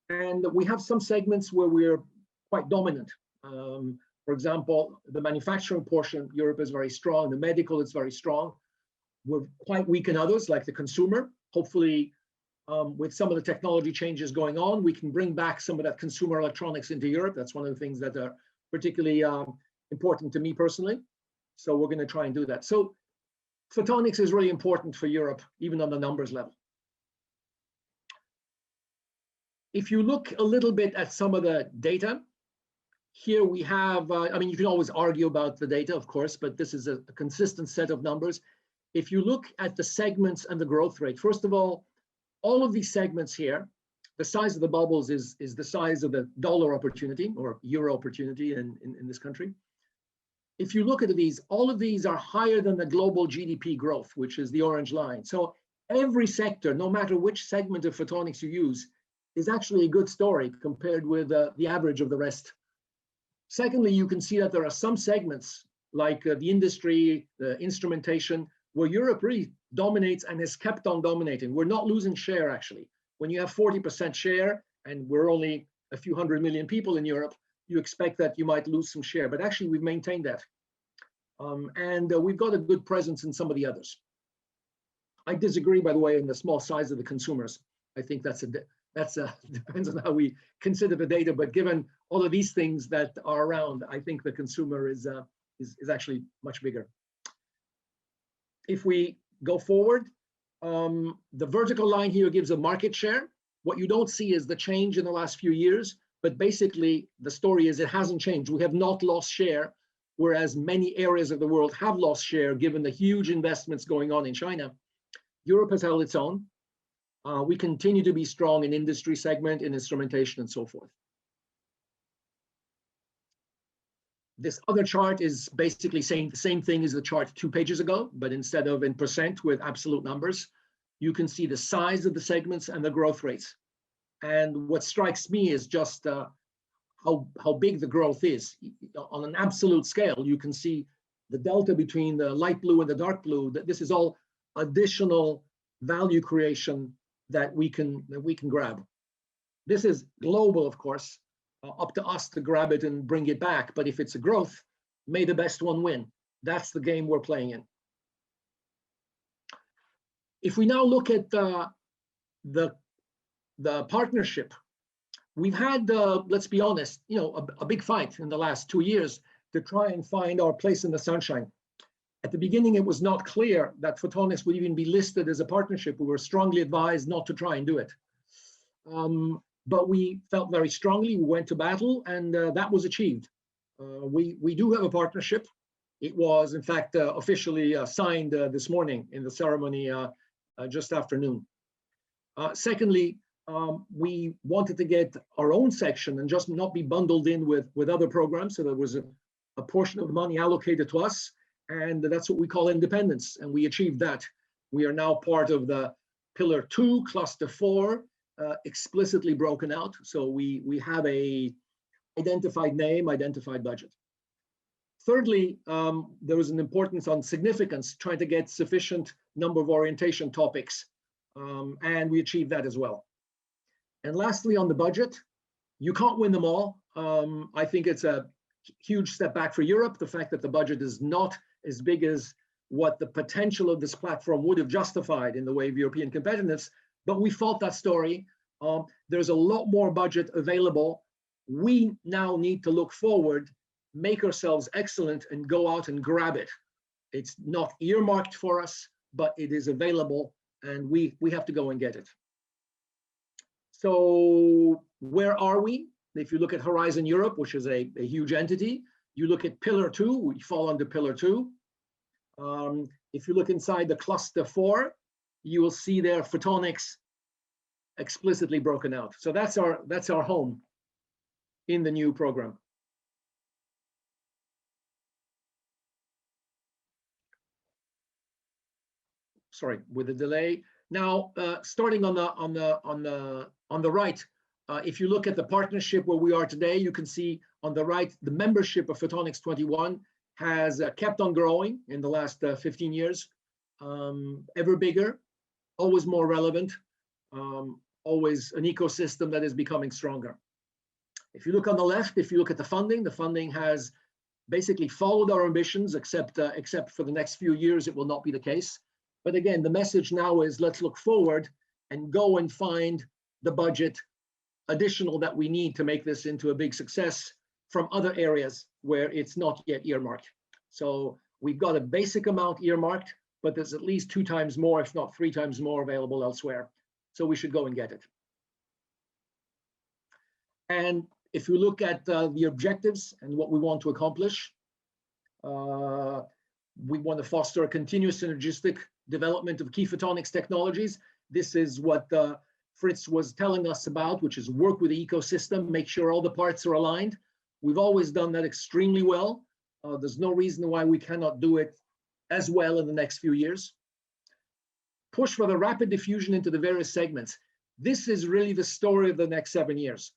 And we have some segments where we're quite dominant. For example, the manufacturing portion, Europe is very strong. The medical is very strong. We're quite weak in others, like the consumer. Hopefully, with some of the technology changes going on, we can bring back some of that consumer electronics into Europe. That's one of the things that are particularly important to me personally. So we're going to try and do that. So photonics is really important for Europe, even on the numbers level. If you look a little bit at some of the data, here we have, you can always argue about the data, of course, but this is a consistent set of numbers. If you look at the segments and the growth rate, first of all of these segments here, the size of the bubbles is the size of the dollar opportunity or euro opportunity in this country. If you look at these, all of these are higher than the global GDP growth, which is the orange line. So every sector, no matter which segment of photonics you use, is actually a good story compared with the average of the rest. Secondly, you can see that there are some segments like the industry, the instrumentation, where Europe really dominates and has kept on dominating. We're not losing share, actually. When you have 40% share, and we're only a few 100 million people in Europe, you expect that you might lose some share, but actually we've maintained that. And we've got a good presence in some of the others. I disagree, by the way, in the small size of the consumers. I think that's depends on how we consider the data, but given all of these things that are around, I think the consumer is actually much bigger. If we go forward, the vertical line here gives a market share. What you don't see is the change in the last few years, but basically the story is it hasn't changed. We have not lost share, whereas many areas of the world have lost share given the huge investments going on in China. Europe has held its own. We continue to be strong in industry segment, in instrumentation, and so forth. This other chart is basically saying the same thing as the chart 2 pages ago, but instead of in percent with absolute numbers, you can see the size of the segments and the growth rates. And what strikes me is just how big the growth is. On an absolute scale, you can see the delta between the light blue and the dark blue, that this is all additional value creation that we can grab. This is global, of course, up to us to grab it and bring it back. But if it's a growth, may the best one win. That's the game we're playing in. If we now look at the partnership, we've had, let's be honest, a big fight in the last 2 years to try and find our place in the sunshine. At the beginning, it was not clear that Photonics would even be listed as a partnership. We were strongly advised not to try and do it. But we felt very strongly, we went to battle, and that was achieved. We do have a partnership. It was, in fact, officially signed this morning in the ceremony just after noon. Secondly, we wanted to get our own section and just not be bundled in with other programs. So there was a portion of the money allocated to us, and that's what we call independence. And we achieved that. We are now part of the Pillar 2, Cluster 4, explicitly broken out. So we have a identified name, identified budget. Thirdly, there was an importance on significance, trying to get sufficient number of orientation topics, and we achieved that as well. And lastly, on the budget, you can't win them all. I think it's a huge step back for Europe, the fact that the budget is not as big as what the potential of this platform would have justified in the way of European competitiveness, but we fought that story. There's a lot more budget available. We now need to look forward, make ourselves excellent, and go out and grab it. It's not earmarked for us, but it is available, and we have to go and get it. So where are we? If you look at Horizon Europe, which is a huge entity, you look at Pillar 2, we fall under Pillar 2. If you look inside the Cluster 4, you will see there Photonics explicitly broken out. So that's our home in the new program. Sorry, with the delay. Now, starting on the right, if you look at the partnership where we are today, you can see on the right, the membership of Photonics 21 has kept on growing in the last 15 years, ever bigger, always more relevant, always an ecosystem that is becoming stronger. If you look on the left, if you look at the funding has basically followed our ambitions, except for the next few years, it will not be the case. But again, the message now is let's look forward and go and find the budget additional that we need to make this into a big success from other areas where it's not yet earmarked. So we've got a basic amount earmarked, but there's at least 2 times more, if not 3 times more available elsewhere. So we should go and get it. And if you look at the objectives and what we want to accomplish, we want to foster a continuous synergistic development of key photonics technologies. This is what Fritz was telling us about, which is work with the ecosystem, make sure all the parts are aligned. We've always done that extremely well. There's no reason why we cannot do it as well in the next few years. Push for the rapid diffusion into the various segments. This is really the story of the next 7 years.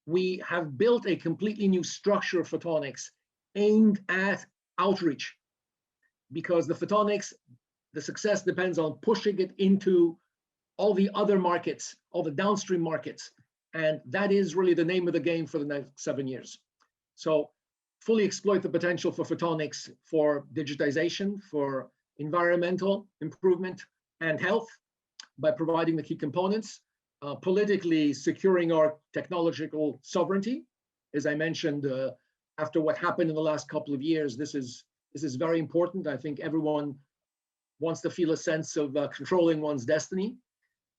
We have built a completely new structure of photonics aimed at outreach, because the photonics, the success depends on pushing it into all the other markets, all the downstream markets. And that is really the name of the game for the next 7 years. So fully exploit the potential for photonics for digitization, for environmental improvement and health by providing the key components, politically securing our technological sovereignty. As I mentioned, after what happened in the last couple of years, this is very important. I think everyone wants to feel a sense of controlling one's destiny,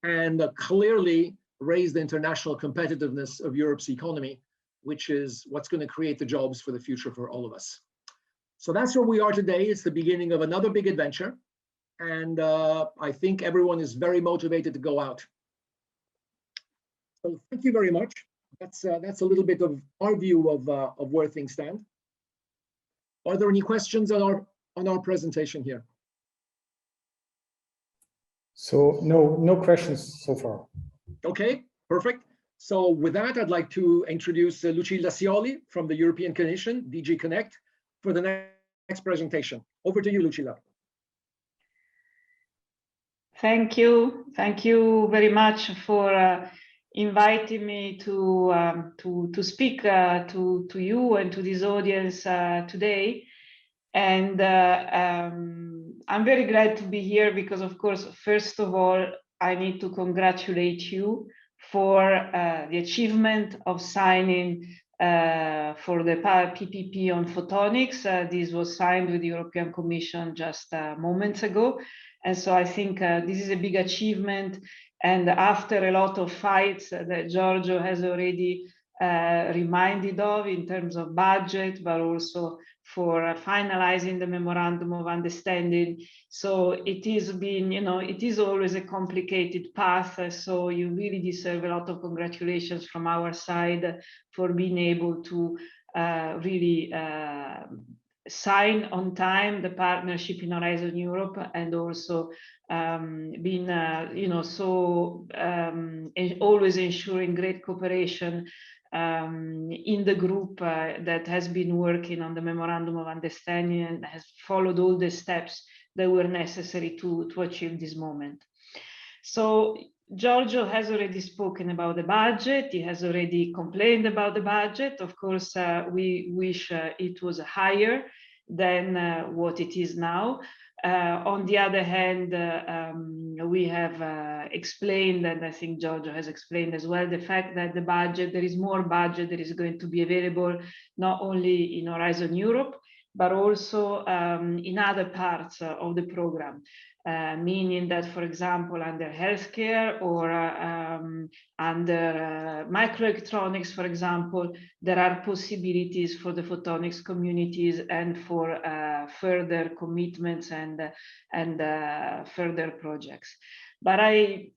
and clearly raise the international competitiveness of Europe's economy, which is what's going to create the jobs for the future for all of us. So that's where we are today. It's the beginning of another big adventure, and I think everyone is very motivated to go out. So thank you very much. That's a little bit of our view of where things stand. Are there any questions on our presentation here? So no questions so far. Okay, perfect. So with that, I'd like to introduce Lucilla Scioli from the European Commission, DG Connect, for the next presentation. Over to you, Lucilla. Thank you. Thank you very much for inviting me to speak to you and to this audience today. And I'm very glad to be here because, of course, first of all, I need to congratulate you for the achievement of signing for the PPP on photonics. This was signed with the European Commission just moments ago. And so I think this is a big achievement. And after a lot of fights that Giorgio has already reminded of in terms of budget, but also for finalizing the memorandum of understanding. So it is been, it is always a complicated path. So you really deserve a lot of congratulations from our side for being able to really sign on time the partnership in Horizon Europe, and also been, always ensuring great cooperation in the group that has been working on the memorandum of understanding and has followed all the steps that were necessary to achieve this moment. So Giorgio has already spoken about the budget. He has already complained about the budget. Of course, we wish it was higher than what it is now. On the other hand, we have explained, and I think Giorgio has explained as well, the fact that the budget, there is more budget that is going to be available not only in Horizon Europe, but also in other parts of the program. Meaning that, for example, under healthcare or under microelectronics, for example, there are possibilities for the photonics communities and for further commitments and further projects. But I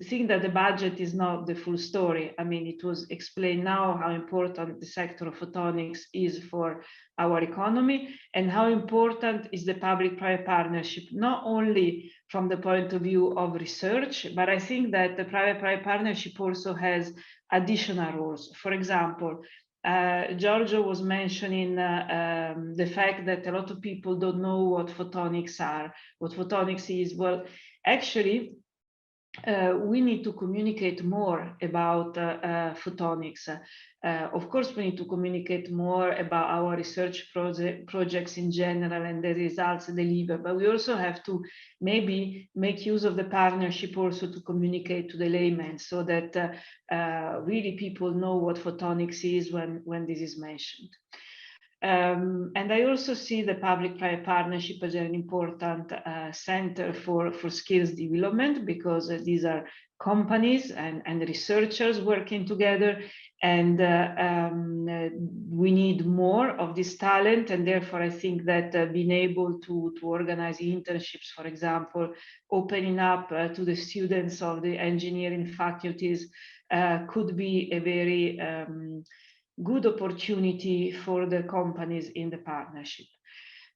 think that the budget is not the full story. I mean, it was explained now how important the sector of photonics is for our economy, and how important is the public-private partnership, not only from the point of view of research, but I think that the private-private partnership also has additional roles. For example, Giorgio was mentioning the fact that a lot of people don't know what photonics are, what photonics is. Well, actually, we need to communicate more about photonics. Of course, we need to communicate more about our research projects in general and the results delivered, but we also have to maybe make use of the partnership also to communicate to the layman, so that really people know what photonics is when this is mentioned. And I also see the public-private partnership as an important center for skills development, because these are companies and researchers working together, and we need more of this talent. And therefore, I think that being able to organize internships, for example, opening up to the students of the engineering faculties could be a very good opportunity for the companies in the partnership.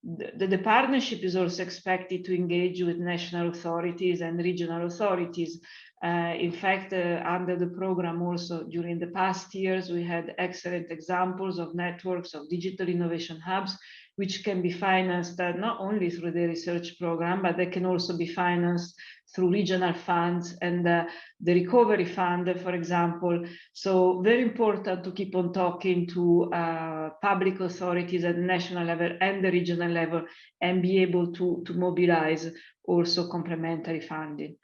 The partnership is also expected to engage with national authorities and regional authorities. In fact, under the program also during the past years, we had excellent examples of networks of digital innovation hubs, which can be financed not only through the research program, but they can also be financed through regional funds and the recovery fund, for example. So very important to keep on talking to public authorities at the national level and the regional level, and be able to mobilize also complementary funding.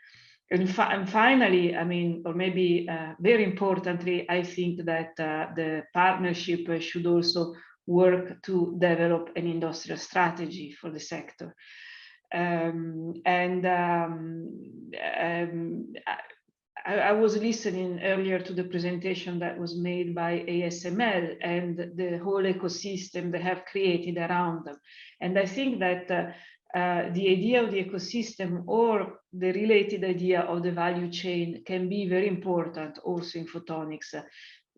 And finally, I mean, or maybe very importantly, I think that the partnership should also work to develop an industrial strategy for the sector. I was listening earlier to the presentation that was made by ASML and the whole ecosystem they have created around them. And I think that the idea of the ecosystem, or the related idea of the value chain, can be very important also in photonics.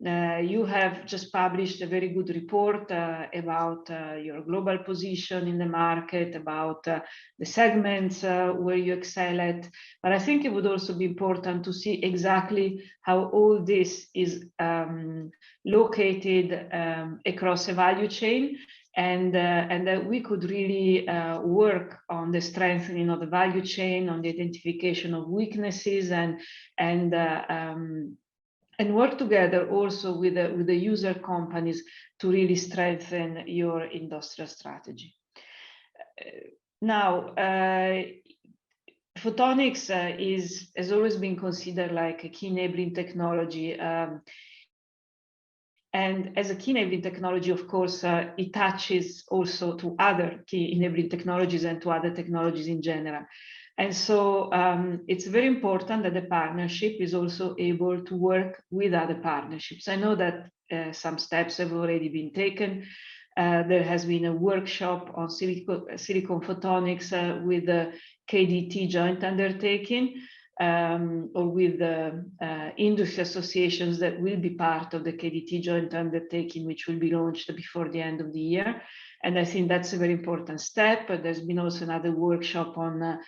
You have just published a very good report about your global position in the market, about the segments where you excel at. But I think it would also be important to see exactly how all this is located across a value chain, and that we could really work on the strengthening of the value chain, on the identification of weaknesses, and work together also with the user companies to really strengthen your industrial strategy. Now, photonics has always been considered like a key enabling technology. And as a key enabling technology, of course, it touches also to other key enabling technologies and to other technologies in general. And so it's very important that the partnership is also able to work with other partnerships. I know that some steps have already been taken. There has been a workshop on silicon photonics with the KDT joint undertaking, or with the industry associations that will be part of the KDT joint undertaking, which will be launched before the end of the year. And I think that's a very important step. There's been also another workshop on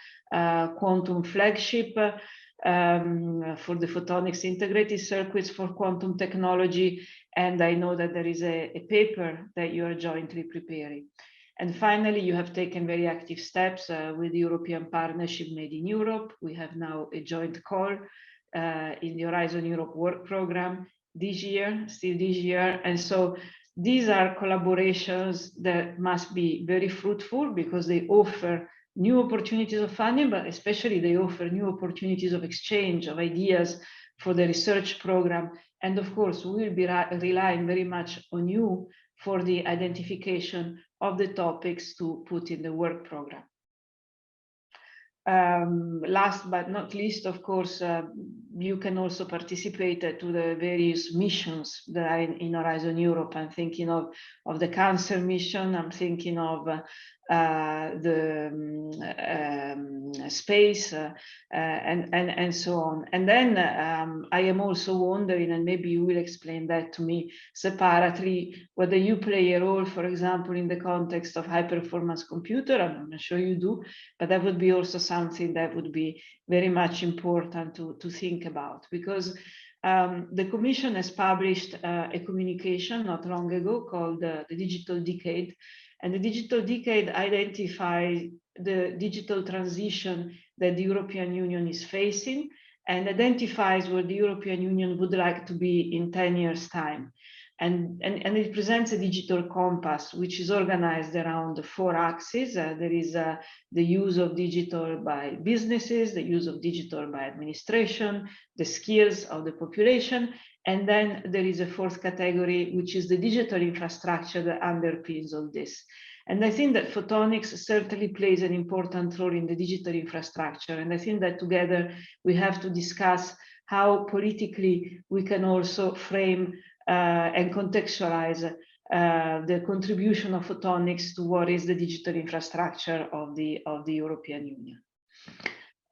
quantum flagship for the photonics integrated circuits for quantum technology. And I know that there is a paper that you are jointly preparing. And finally, you have taken very active steps with the European Partnership Made in Europe. We have now a joint call in the Horizon Europe work program this year, still this year. And so these are collaborations that must be very fruitful because they offer new opportunities of funding, but especially they offer new opportunities of exchange of ideas for the research program. And of course, we will be relying very much on you for the identification of the topics to put in the work program. Last but not least, of course, you can also participate to the various missions that are in Horizon Europe. I'm thinking of the cancer mission, I'm thinking of the space and so on. And then I am also wondering, and maybe you will explain that to me separately, whether you play a role, for example, in the context of high performance computer. I'm sure you do, but that would be also something that would be very much important to think about, because the Commission has published a communication not long ago called the Digital Decade. And the Digital Decade identifies the digital transition that the European Union is facing and identifies where the European Union would like to be in 10 years' time. And it presents a digital compass, which is organized around 4 axes. There is the use of digital by businesses, the use of digital by administration, the skills of the population, and then there is a 4th category, which is the digital infrastructure that underpins all this. And I think that photonics certainly plays an important role in the digital infrastructure. And I think that together we have to discuss how politically we can also frame and contextualize the contribution of photonics to what is the digital infrastructure of the European Union.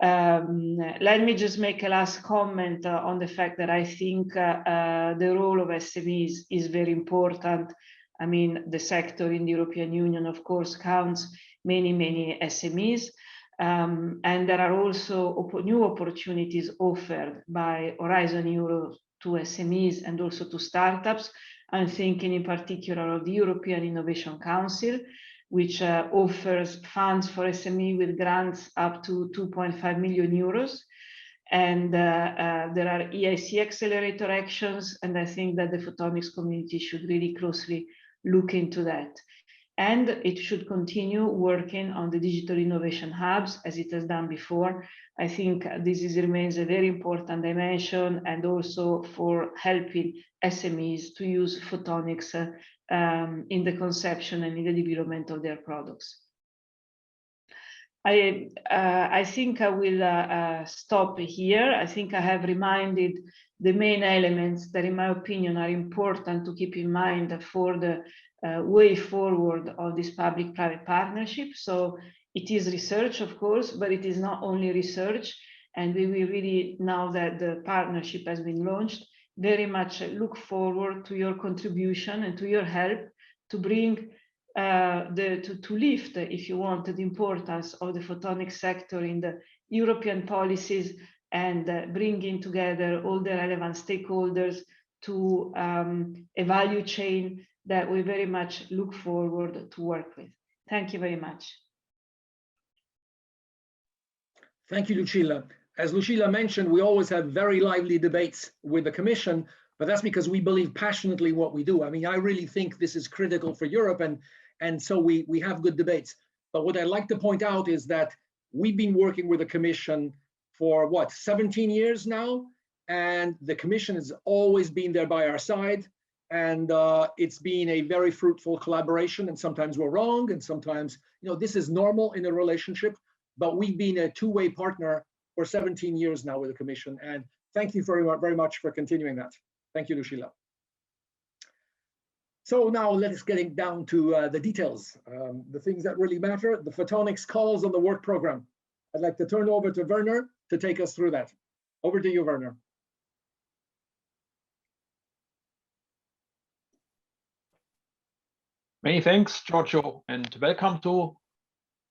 Let me just make a last comment on the fact that I think the role of SMEs is very important. I mean, the sector in the European Union, of course, counts many SMEs. And there are also new opportunities offered by Horizon Europe to SMEs and also to startups. I'm thinking in particular of the European Innovation Council, which offers funds for SME with grants up to 2.5 million euros. And there are EIC accelerator actions, and I think that the photonics community should really closely look into that. And it should continue working on the digital innovation hubs as it has done before. I think this remains a very important dimension, and also for helping SMEs to use photonics in the conception and in the development of their products. I think I will stop here. I think I have reminded the main elements that, in my opinion, are important to keep in mind for the way forward of this public-private partnership. So it is research, of course, but it is not only research. And we will really, now that the partnership has been launched, very much look forward to your contribution and to your help to bring to lift, if you want, the importance of the photonic sector in the European policies, and bringing together all the relevant stakeholders to a value chain that we very much look forward to work with. Thank you very much. Thank you, Lucilla. As Lucilla mentioned, we always have very lively debates with the Commission, but that's because we believe passionately what we do. I mean, I really think this is critical for Europe, and so we have good debates. But what I'd like to point out is that We've been working with the Commission for what, 17 years now, and the Commission has always been there by our side, and it's been a very fruitful collaboration. And sometimes we're wrong, and sometimes, you know, this is normal in a relationship, but we've been a two-way partner for 17 years now with the Commission, and thank you very much for continuing that. Thank you, Lucilla. So now let's get down to the details, the things that really matter, the photonics calls on the work program. I'd like to turn over to Werner to take us through that. Over to you, Werner. Many thanks, Giorgio, and welcome to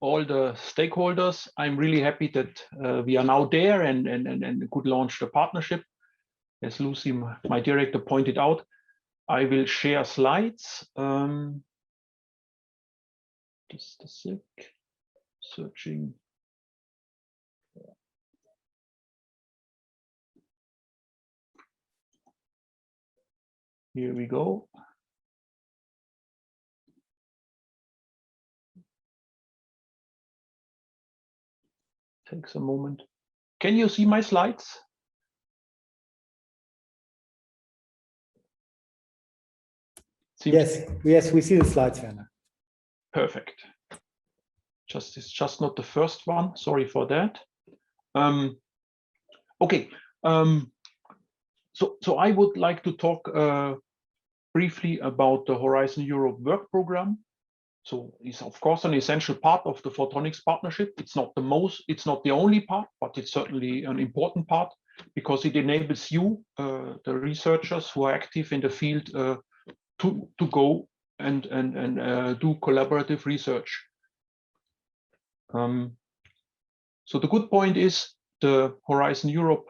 all the stakeholders. I'm really happy that we are now there and could launch the partnership. As Lucy, my director, pointed out, I will share slides. Just a sec, searching. Here we go. Takes a moment. Can you see my slides? Yes, we see the slides, Werner. Perfect. It's just not the first one. Sorry for that. Okay. So I would like to talk briefly about the Horizon Europe work program. So it's of course an essential part of the Photonics partnership. It's not the only part, but it's certainly an important part because it enables you, the researchers who are active in the field, to go and do collaborative research. So the good point is the Horizon Europe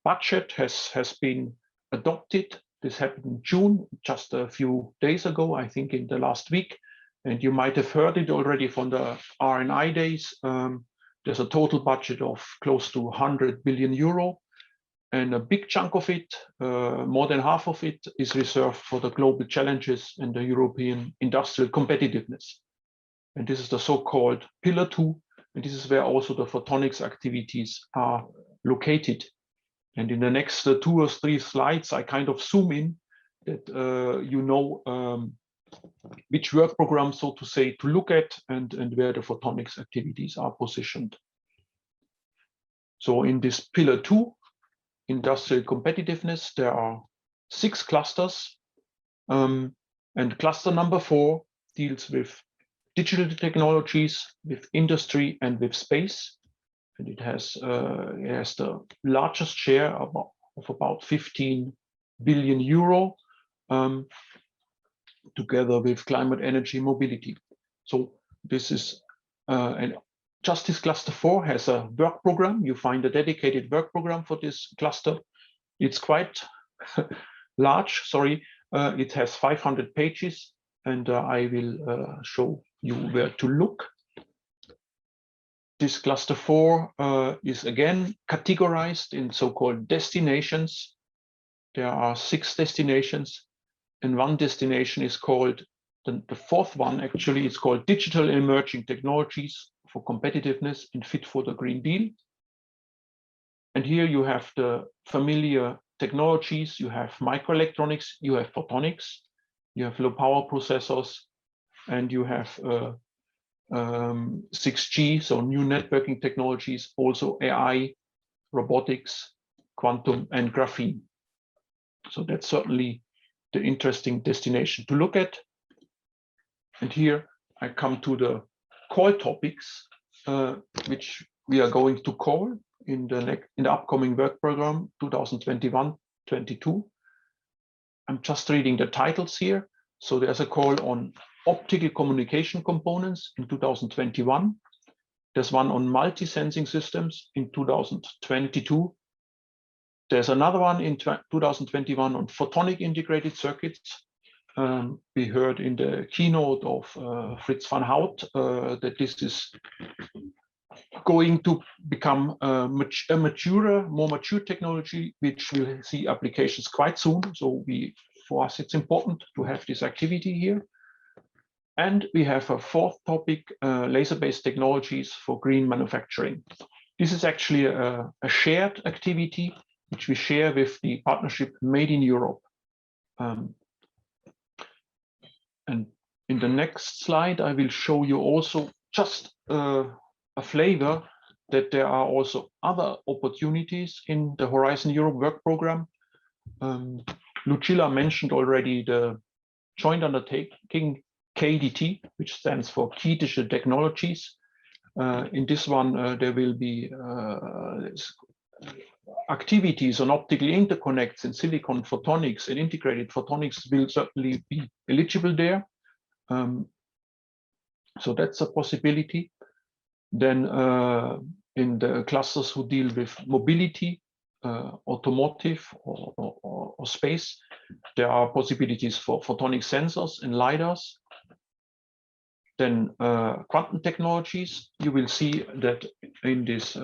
budget has been adopted. This happened in June, just a few days ago, I think in the last week. And you might have heard it already from the RNI days. There's a total budget of close to 100 billion euro. And a big chunk of it, more than half of it, is reserved for the global challenges and the European industrial competitiveness. And this is the so-called Pillar 2. And this is where also the photonics activities are located. And in the next 2 or 3 slides, I kind of zoom in that you know which work program, so to say, to look at and where the photonics activities are positioned. So in this Pillar 2, industrial competitiveness, there are 6 clusters. And cluster number 4 deals with digital technologies, with industry, and with space. And it has the largest share of about 15 billion euro, together with climate, energy, mobility. So this is, and Justice Cluster 4 has a work program. You find a dedicated work program for this cluster. It's quite large, sorry. It has 500 pages, and I will show you where to look. This cluster 4 is again categorized in so-called destinations. There are 6 destinations, and one destination is called, the 4th one actually is called Digital Emerging Technologies for Competitiveness and Fit for the Green Deal. And here you have the familiar technologies. You have microelectronics, you have photonics, you have low power processors, and you have 6G, so new networking technologies, also AI, robotics, quantum, and graphene. So that's certainly the interesting destination to look at. And here I come to the call topics, which we are going to call in the upcoming work program 2021-22. I'm just reading the titles here. So there's a call on optical communication components in 2021. There's one on multi-sensing systems in 2022. There's another one in 2021 on photonic integrated circuits. We heard in the keynote of Fritz van Hout that this is going to become a more mature technology, which will see applications quite soon. So for us, it's important to have this activity here. And we have a fourth topic, laser-based technologies for green manufacturing. This is actually a shared activity which we share with the partnership Made in Europe. And in the next slide, I will show you also just a flavor that there are also other opportunities in the Horizon Europe work program. Lucilla mentioned already the joint undertaking KDT, which stands for Key Digital Technologies. In this one, there will be activities on optical interconnects and silicon photonics, and integrated photonics will certainly be eligible there. So that's a possibility. Then in the clusters who deal with mobility, automotive or space, there are possibilities for photonic sensors and LiDARs. Then quantum technologies, you will see that in this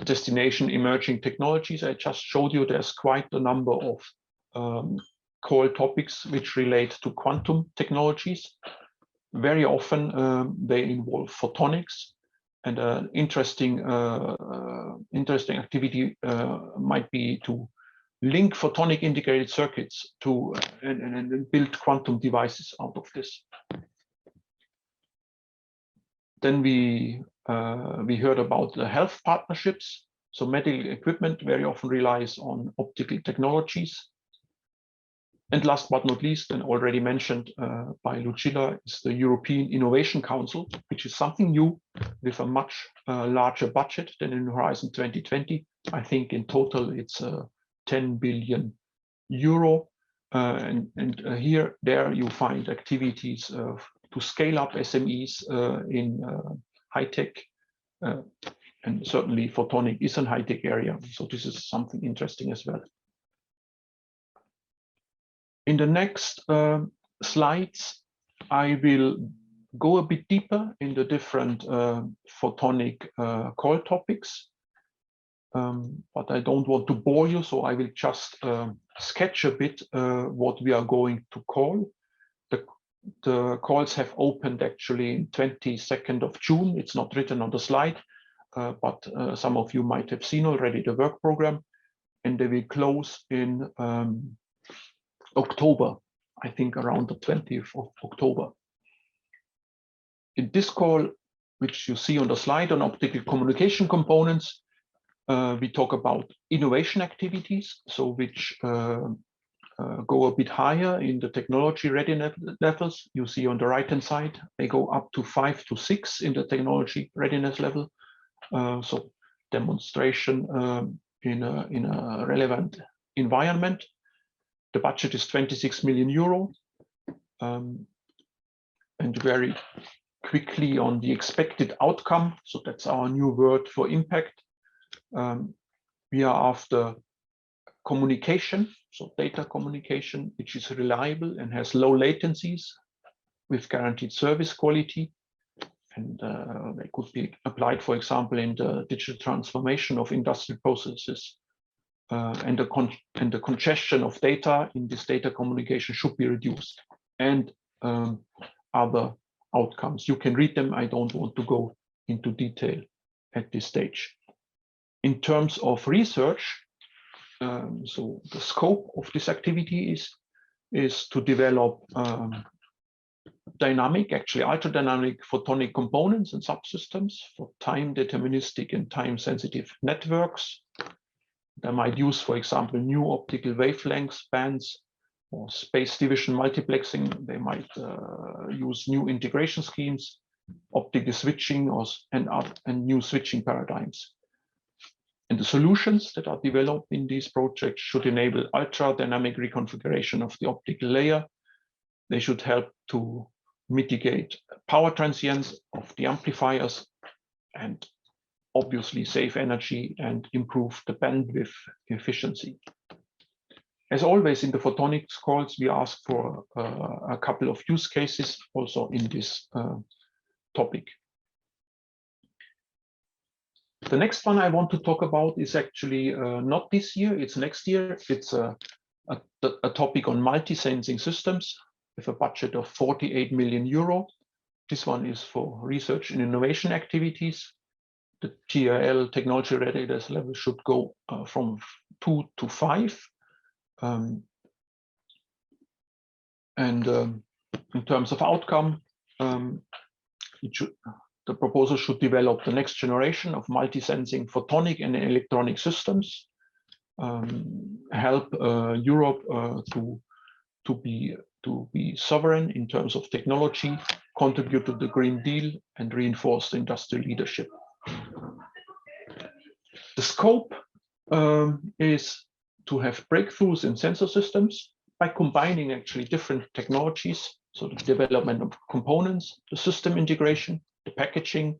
destination emerging technologies I just showed you, there's quite a number of core topics which relate to quantum technologies. Very often they involve photonics, and an interesting activity might be to link photonic integrated circuits to and build quantum devices out of this. Then we heard about the health partnerships. So medical equipment very often relies on optical technologies. And last but not least, and already mentioned by Lucilla, is the European Innovation Council, which is something new with a much larger budget than in Horizon 2020. I think in total it's 10 billion euro. And there you find activities to scale up SMEs in high-tech, and certainly photonic is a high-tech area. So this is something interesting as well. In the next slides, I will go a bit deeper in the different photonic core topics, but I don't want to bore you, so I will just sketch a bit what we are going to call. The calls have opened actually in 22nd of June. It's not written on the slide, but some of you might have seen already the work program, and they will close in October, I think around the 20th of October. In this call, which you see on the slide on optical communication components, we talk about innovation activities, so which go a bit higher in the technology readiness levels. You see on the right-hand side, they go up to 5 to 6 in the technology readiness level. So demonstration in a relevant environment. The budget is 26 million euro. And very quickly on the expected outcome, so that's our new word for impact. We are after communication, so data communication, which is reliable and has low latencies with guaranteed service quality. And they could be applied, for example, in the digital transformation of industrial processes. And the congestion of data in this data communication should be reduced, and other outcomes. You can read them. I don't want to go into detail at this stage. In terms of research, so the scope of this activity is to develop dynamic, actually ultra-dynamic photonic components and subsystems for time deterministic and time sensitive networks. They might use, for example, new optical wavelengths bands or space division multiplexing. They might use new integration schemes, optical switching, and new switching paradigms. And the solutions that are developed in these projects should enable ultra-dynamic reconfiguration of the optical layer. They should help to mitigate power transients of the amplifiers, and obviously save energy and improve the bandwidth efficiency. As always in the photonics calls, we ask for a couple of use cases also in this topic. The next one I want to talk about is actually not this year, it's next year. It's a topic on multi-sensing systems. with a budget of 48 million euro. This one is for research and innovation activities. The TRL technology readiness level should go from 2 to 5. In terms of outcome, the proposal should develop the next generation of multi-sensing photonic and electronic systems, help Europe to be sovereign in terms of technology, contribute to the Green Deal, and reinforce the industrial leadership. The scope is to have breakthroughs in sensor systems by combining actually different technologies. So the development of components, the system integration, the packaging,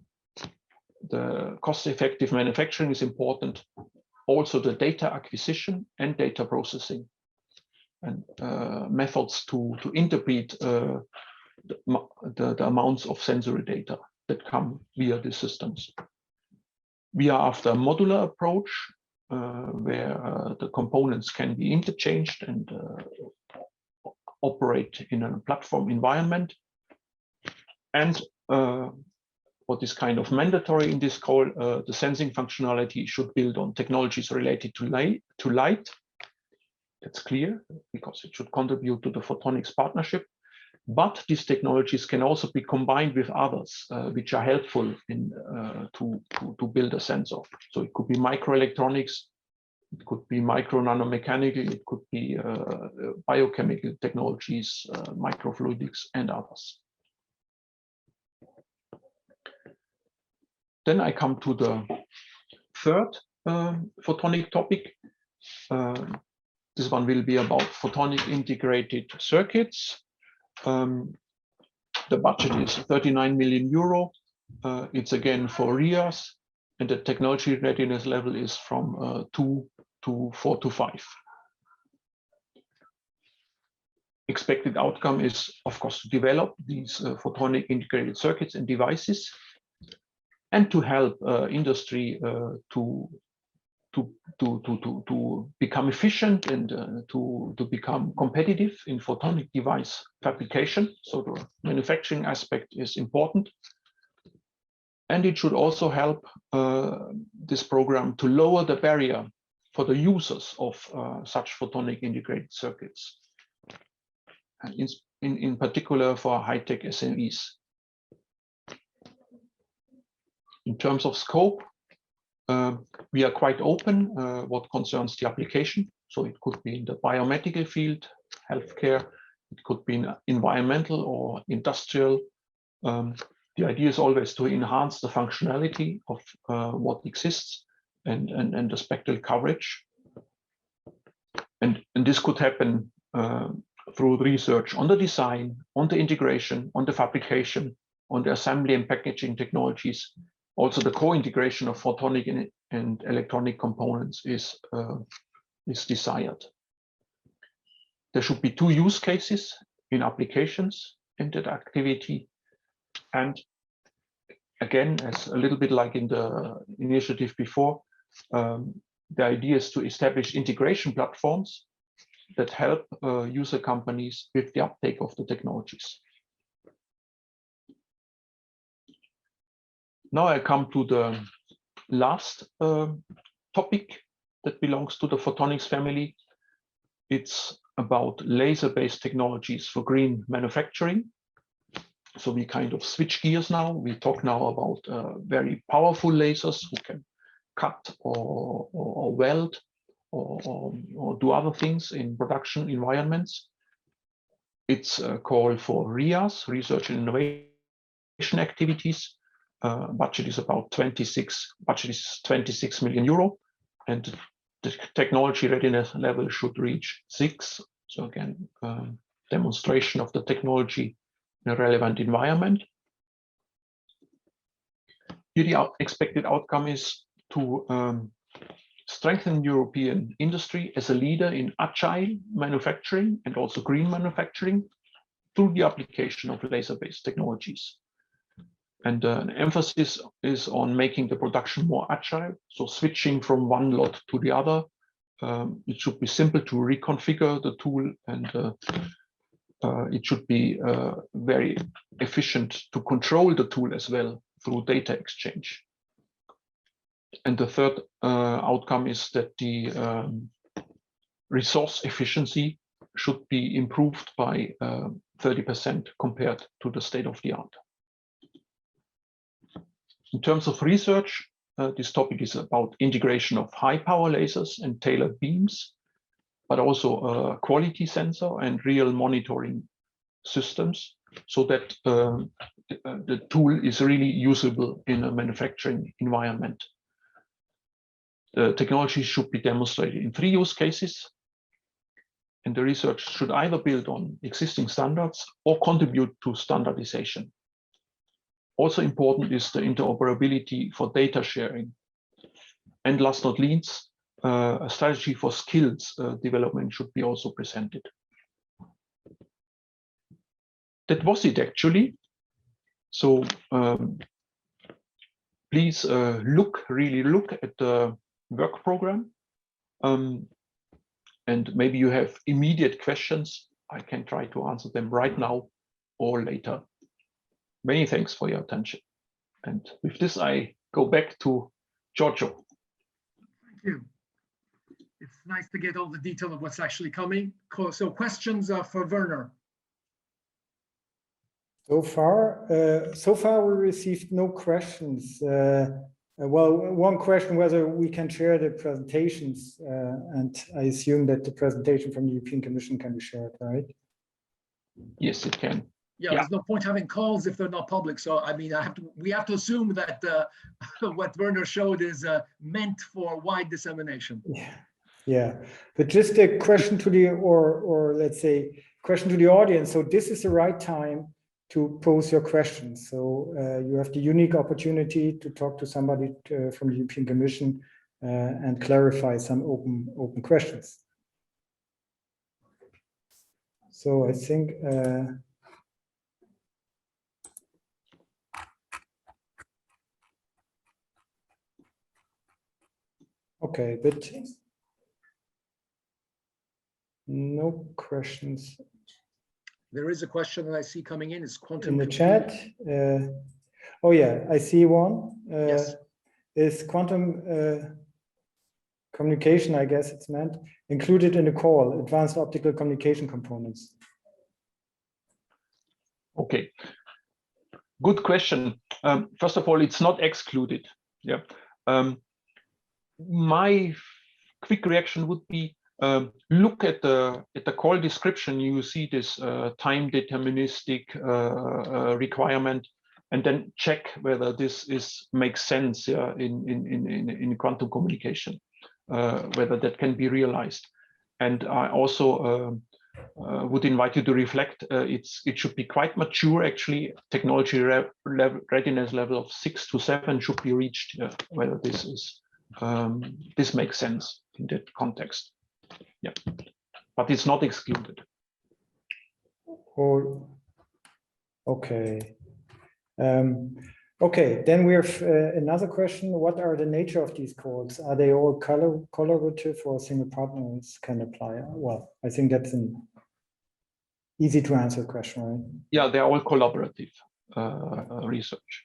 the cost-effective manufacturing is important. Also the data acquisition and data processing, and methods to interpret the amounts of sensory data that come via the systems. We are after a modular approach where the components can be interchanged and operate in a platform environment. And what is kind of mandatory in this call, the sensing functionality should build on technologies related to light. That's clear, because it should contribute to the Photonics Partnership. But these technologies can also be combined with others, which are helpful in to build a sensor. So it could be microelectronics, it could be micro nanomechanical, it could be biochemical technologies, microfluidics, and others. Then I come to the third photonic topic. This one will be about photonic integrated circuits. The budget is 39 million euro. It's again for RIAs, and the technology readiness level is from 2 to 4 to 5. Expected outcome is, of course, to develop these photonic integrated circuits and devices, and to help industry to become efficient and to become competitive in photonic device fabrication. So the manufacturing aspect is important. And it should also help this program to lower the barrier for the users of such photonic integrated circuits, and in particular for high-tech SMEs. In terms of scope, we are quite open what concerns the application. So it could be in the biomedical field, healthcare, it could be in environmental or industrial. The idea is always to enhance the functionality of what exists and the spectral coverage. And this could happen through research on the design, on the integration, on the fabrication, on the assembly and packaging technologies. Also, the co-integration of photonic and electronic components is desired. There should be 2 use cases in applications in that activity. And again, as a little bit like in the initiative before, the idea is to establish integration platforms that help user companies with the uptake of the technologies. Now I come to the last topic that belongs to the photonics family. It's about laser-based technologies for green manufacturing. So we kind of switch gears now. We talk now about very powerful lasers who can cut or weld or do other things in production environments. It's a call for RIAs, research and innovation activities. Budget is about 26 million euro, and the technology readiness level should reach 6. So again, demonstration of the technology in a relevant environment. Here the expected outcome is to strengthen European industry as a leader in agile manufacturing and also green manufacturing through the application of laser-based technologies. And an emphasis is on making the production more agile, so switching from one lot to the other. It should be simple to reconfigure the tool, and it should be very efficient to control the tool as well through data exchange. And the third outcome is that the resource efficiency should be improved by 30% compared to the state of the art. In terms of research, this topic is about integration of high power lasers and tailored beams, but also a quality sensor and real monitoring systems, so that the tool is really usable in a manufacturing environment. The technology should be demonstrated in 3 use cases, and the research should either build on existing standards or contribute to standardization. Also important is the interoperability for data sharing. And last not least, a strategy for skills development should be also presented. That was it actually. So please really look at the work program. And maybe you have immediate questions. I can try to answer them right now or later. Many thanks for your attention. And with this, I go back to Giorgio. Thank you. It's nice to get all the detail of what's actually coming. Cool. So questions for Werner. So far we received no questions. Well, one question whether we can share the presentations, and I assume that the presentation from the European Commission can be shared, right? Yes, it can. Yeah, there's no point having calls if they're not public. So I mean, we have to assume that what Werner showed is meant for wide dissemination. Yeah. But just a question to the or let's say question to the audience. So this is the right time to pose your questions. So you have the unique opportunity to talk to somebody from the European Commission and clarify some open questions. So I think okay, but no questions. There is a question that I see coming in. Is quantum in the chat? Oh yeah, I see one. Yes. Is quantum communication, I guess it's meant, included in the call, advanced optical communication components? Okay, good question. First of all, it's not excluded. Yeah. My quick reaction would be, look at the call description. You see this time deterministic requirement, and then check whether this makes sense, yeah, in quantum communication, whether that can be realized. And I also would invite you to reflect. It should be quite mature actually. Technology readiness level of 6 to 7 should be reached. Whether this makes sense in that context. Yeah, but it's not excluded. Oh, okay. Okay, then we have another question. What are the nature of these calls? Are they all collaborative or single partners can apply? Well, I think that's an easy to answer question, right? Yeah, they're all collaborative research.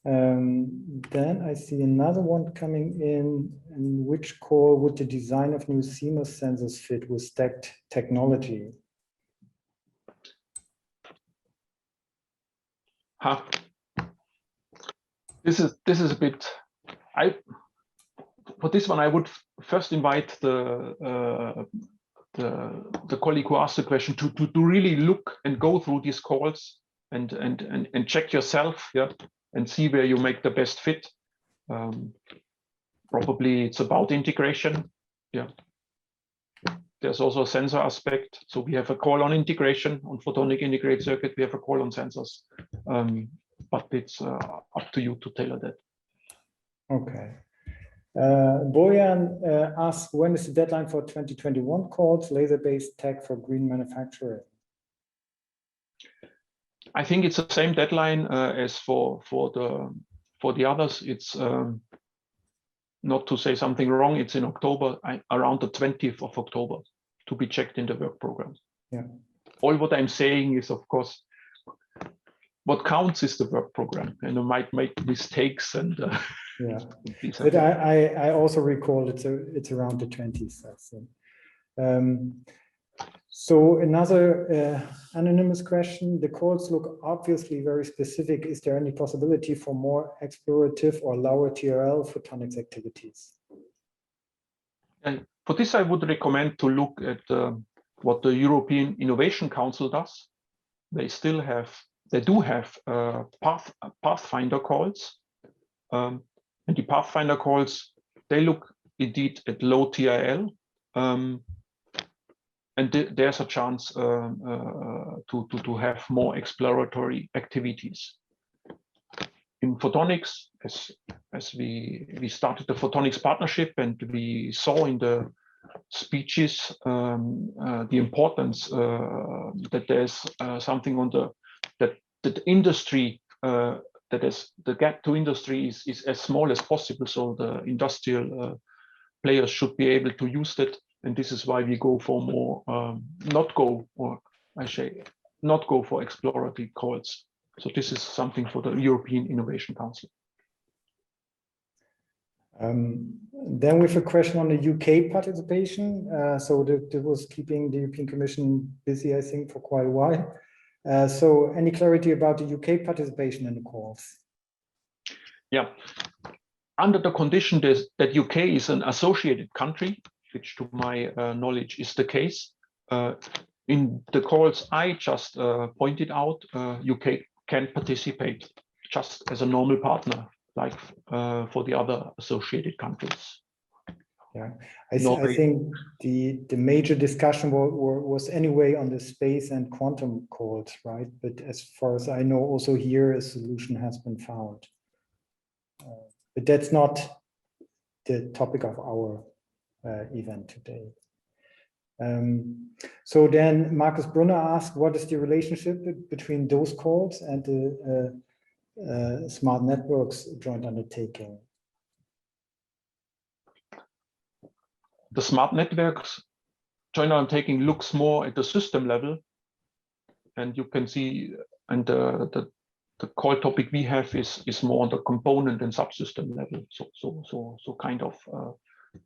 Then I see another one coming in which call would the design of new CMOS sensors fit with stacked technology? This is a bit. For this one, I would first invite the colleague who asked the question to really look and go through these calls and check yourself, yeah, and see where you make the best fit. Probably it's about integration, yeah. There's also a sensor aspect. So we have a call on integration, on photonic integrated circuit. We have a call on sensors, but it's up to you to tailor that. Okay. Bojan asks, when is the deadline for 2021 calls, laser-based tech for green manufacturing? I think it's the same deadline as for the others. It's not to say something wrong. It's in October, around the 20th of October, to be checked in the work program. Yeah. All what I'm saying is, of course, what counts is the work program, and I might make mistakes and. Yeah, but I also recall it's around the 20s. So another anonymous question, the calls look obviously very specific. Is there any possibility for more explorative or lower TRL photonics activities? And for this, I would recommend to look at what the European Innovation Council does. They do have Pathfinder calls. And the Pathfinder calls, they look indeed at low TRL. And there's a chance to have more exploratory activities. In photonics, as we started the Photonics Partnership, and we saw in the speeches the importance that there's something on that industry, that is the gap to industry is as small as possible. So the industrial players should be able to use that. And this is why we go for more, not go for exploratory calls. So this is something for the European Innovation Council. Then we have a question on the UK participation. So that was keeping the European Commission busy, I think, for quite a while. So any clarity about the UK participation in the calls? Yeah, under the condition that UK is an associated country, which to my knowledge is the case. In the calls I just pointed out, UK can participate just as a normal partner, like for the other associated countries. Yeah, I think the major discussion was anyway on the space and quantum calls, right? But as far as I know, also here a solution has been found. But that's not the topic of our event today. So then Marcus Brunner asked, what is the relationship between those calls and the smart networks joint undertaking? The smart networks joint undertaking looks more at the system level, and you can see, and the call topic we have is more on the component and subsystem level. So kind of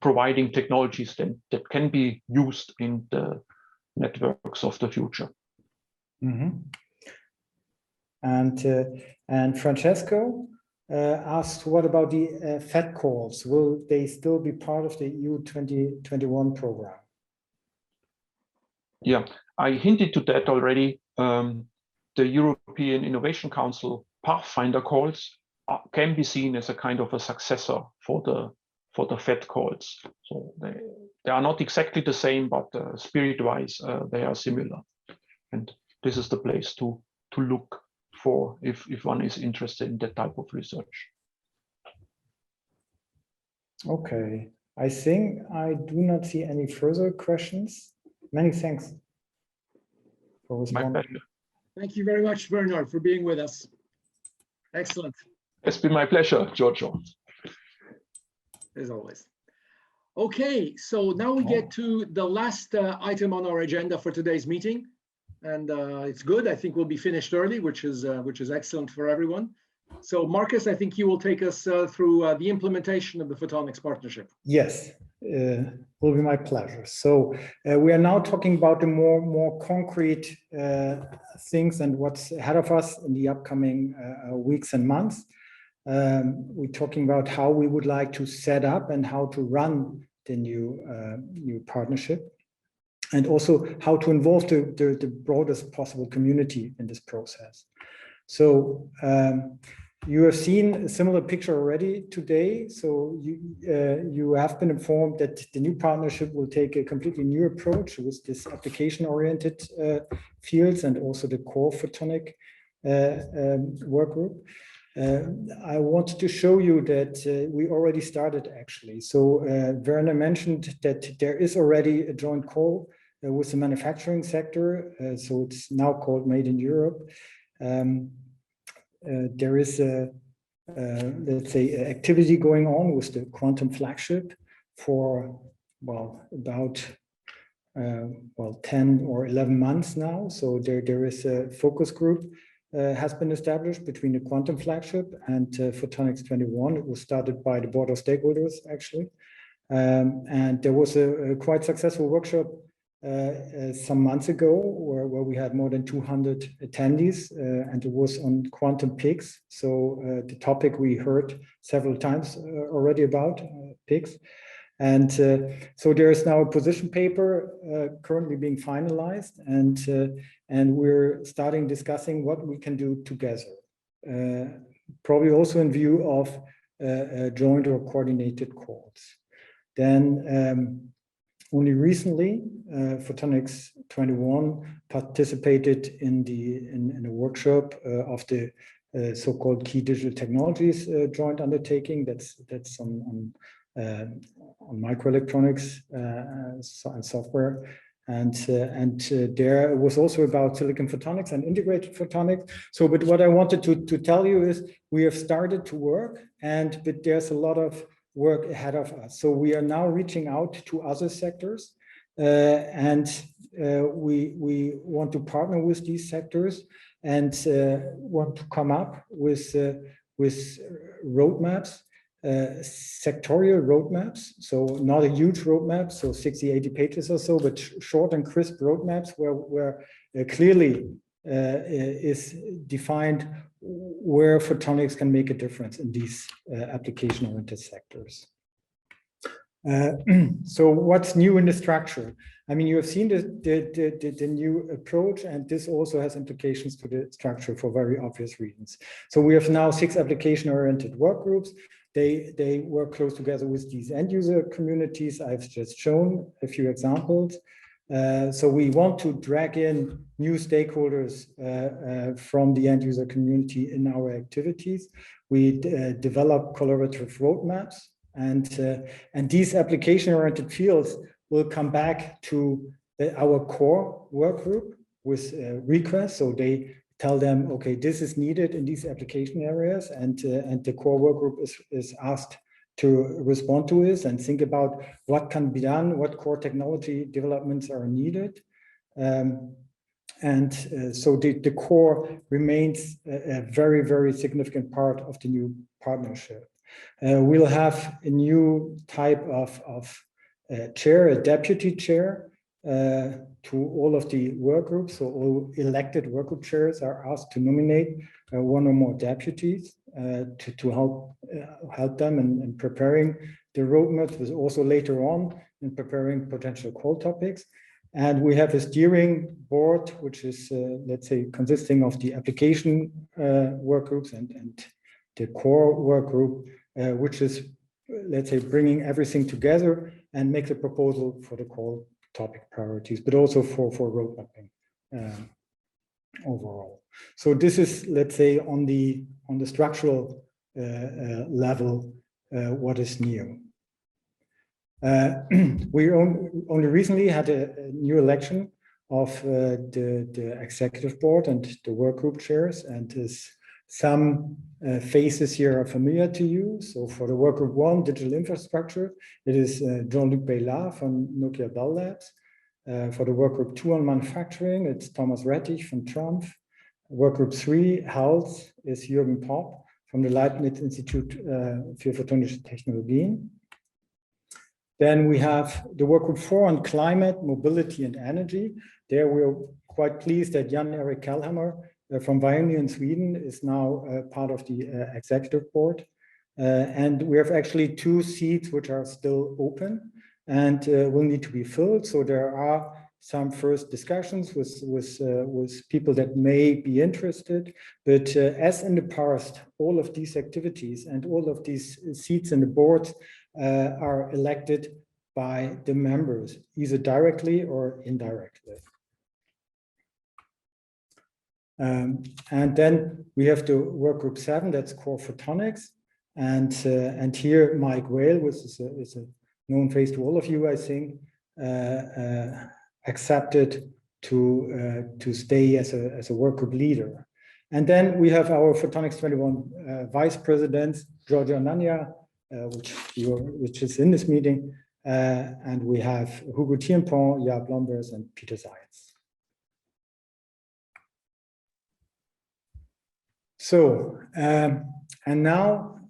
providing technologies that can be used in the networks of the future. Mm-hmm. And Francesco asked, what about the FET calls? Will they still be part of the EU 2021 program? Yeah, I hinted to that already. The European Innovation Council Pathfinder calls can be seen as a kind of a successor for the FET calls. So they are not exactly the same, but spirit-wise they are similar. And this is the place to look for if one is interested in that type of research. Okay, I think I do not see any further questions. Many thanks for responding. My pleasure. Thank you very much, Bernard, for being with us. Excellent. It's been my pleasure, Giorgio. As always. Okay, so now we get to the last item on our agenda for today's meeting, and it's good. I think we'll be finished early, which is excellent for everyone. So, Marcus, I think you will take us through the implementation of the Photonics Partnership. Yes, will be my pleasure. So we are now talking about the more concrete things and what's ahead of us in the upcoming weeks and months. We're talking about how we would like to set up and how to run the new partnership, and also how to involve the broadest possible community in this process. So you have seen a similar picture already today. So you have been informed that the new partnership will take a completely new approach with this application-oriented fields and also the core photonic work group. I want to show you that we already started actually. So Werner mentioned that there is already a joint call with the manufacturing sector. So it's now called Made in Europe. There is a, let's say, activity going on with the quantum flagship for, well, about well, 10 or 11 months now. So there is a focus group has been established between the Quantum Flagship and Photonics 21. It was started by the board of stakeholders, actually. And there was a quite successful workshop some months ago where we had more than 200 attendees, and it was on quantum peaks. So the topic we heard several times already about, peaks. And so there is now a position paper currently being finalized, and we're starting discussing what we can do together. Probably also in view of joint or coordinated calls. Then only recently, Photonics 21 participated in a workshop of the so-called Key Digital Technologies joint undertaking. That's on microelectronics and software, and there it was also about silicon photonics and integrated photonics. So, but what I wanted to tell you is we have started to work, but there's a lot of work ahead of us. So we are now reaching out to other sectors, and we want to partner with these sectors and want to come up with roadmaps. Sectorial roadmaps, so not a huge roadmap, so 60, 80 pages or so, but short and crisp roadmaps where clearly is defined where photonics can make a difference in these application-oriented sectors. So what's new in the structure? I mean, you have seen the new approach, and this also has implications to the structure for very obvious reasons. So we have now 6 application-oriented work groups. They work close together with these end user communities. I've just shown a few examples. So we want to drag in new stakeholders from the end user community in our activities. We develop collaborative roadmaps, and these application-oriented fields will come back to our core work group with requests. So they tell them, okay, this is needed in these application areas, and the core work group is asked to respond to this and think about what can be done, what core technology developments are needed. So the core remains a very, very significant part of the new partnership. We'll have a new type of chair, a deputy chair, to all of the work groups. So all elected work group chairs are asked to nominate one or more deputies to help them in preparing the roadmap, but also later on in preparing potential call topics. And we have a steering board, which is, let's say, consisting of the application work groups and the core work group, which is, let's say, bringing everything together and make a proposal for the call topic priorities, but also for road mapping overall. So this is, let's say, on the structural level, what is new. We only recently had a new election of the executive board and the work group chairs, and some faces here are familiar to you. So for the work group 1, digital infrastructure, it is Jean-Luc Baillard from Nokia Bell Labs. For the work group 2 on manufacturing, it's Thomas Rettich from Trumpf. Work group 3, health, is Jürgen Popp from the Leibniz Institut für Photonische Technologien. Then we have the work group 4 on climate, mobility, and energy. There we're quite pleased that Jan-Erik Kallhammer from Vainia in Sweden is now part of the executive board. And we have actually 2 seats which are still open and will need to be filled. So there are some first discussions with people that may be interested. But as in the past, all of these activities and all of these seats in the boards are elected by the members, either directly or indirectly. And then we have the work group 7, that's core photonics. And here Mike Whale, which is a known face to all of you, I think, accepted to stay as a work group leader. And then we have our Photonics 21 vice president, Giorgio Nania, which is in this meeting, and we have Hugo Thiempaun, Jaap Lombers, and Peter Zayats. So, and now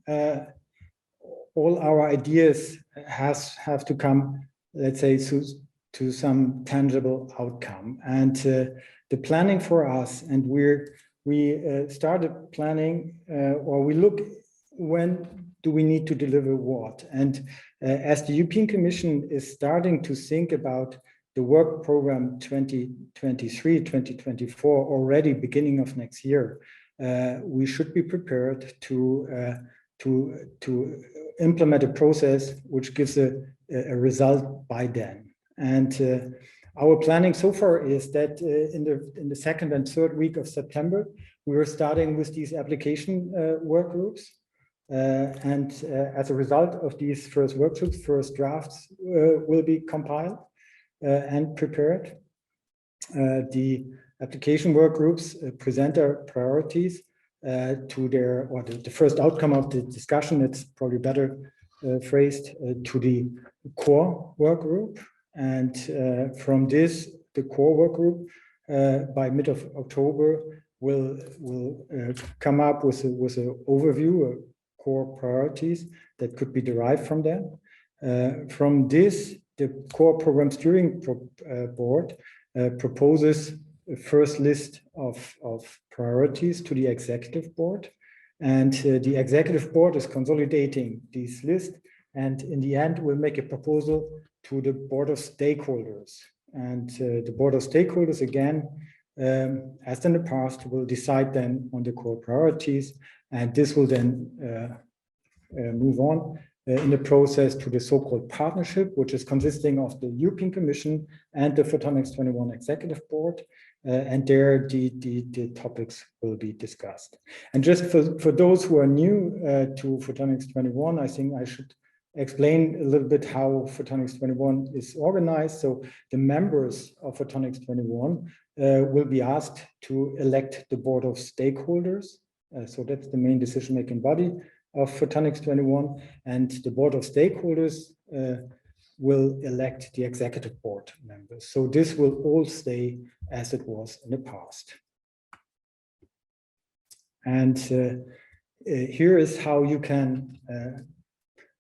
all our ideas have to come, let's say, to some tangible outcome. And the planning for us, and we started planning, or we look when do we need to deliver what. And as the European Commission is starting to think about the work program 2023-2024 already beginning of next year, we should be prepared to implement a process which gives a result by then. And our planning so far is that in the second and third week of September, we are starting with these application work groups. And as a result of these first workshops, first drafts will be compiled and prepared. The application work groups present their priorities to their, or the first outcome of the discussion, it's probably better phrased, to the core work group. And from this, the core work group by mid of October will come up with an overview of core priorities that could be derived from them. From this, the core program steering board proposes a first list of priorities to the executive board. And the executive board is consolidating this list, and in the end will make a proposal to the board of stakeholders. And the board of stakeholders, again, as in the past, will decide then on the core priorities, and this will then move on in the process to the so-called partnership, which is consisting of the European Commission and the Photonics 21 Executive Board, and there the topics will be discussed. And just for those who are new to Photonics 21, I think I should explain a little bit how Photonics 21 is organized. So the members of Photonics 21 will be asked to elect the board of stakeholders. So that's the main decision-making body of Photonics 21, and the board of stakeholders will elect the executive board members. So this will all stay as it was in the past. And here is how you can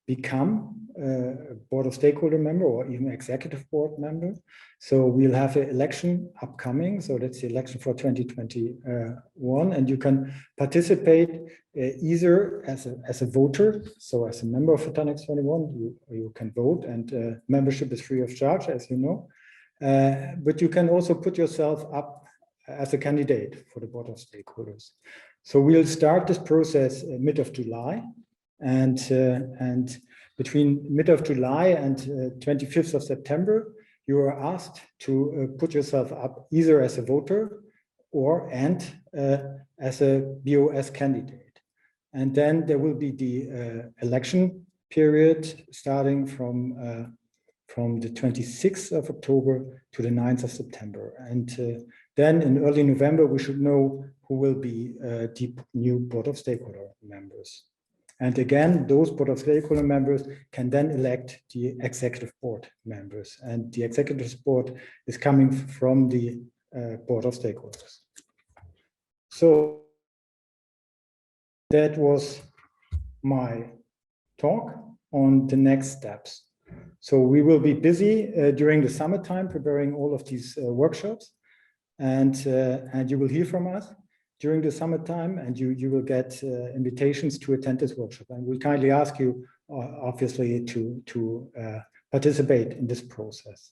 become a board of stakeholder member or even executive board member. So we'll have an election upcoming. So that's the election for 2021, and you can participate either as a voter, so as a member of Photonics 21, you can vote, and membership is free of charge, as you know. But you can also put yourself up as a candidate for the board of stakeholders. So we'll start this process mid of July, and between mid of July and 25th of September, you are asked to put yourself up either as a voter or as a BOS candidate. And then there will be the election period starting from the 26th of October to the 9th of September. And then in early November, we should know who will be the new board of stakeholder members. And again, those board of stakeholder members can then elect the executive board members. And the executive board is coming from the board of stakeholders. So that was my talk on the next steps. So we will be busy during the summertime preparing all of these workshops, and you will hear from us during the summertime, and you will get invitations to attend this workshop. And we kindly ask you, obviously, to participate in this process.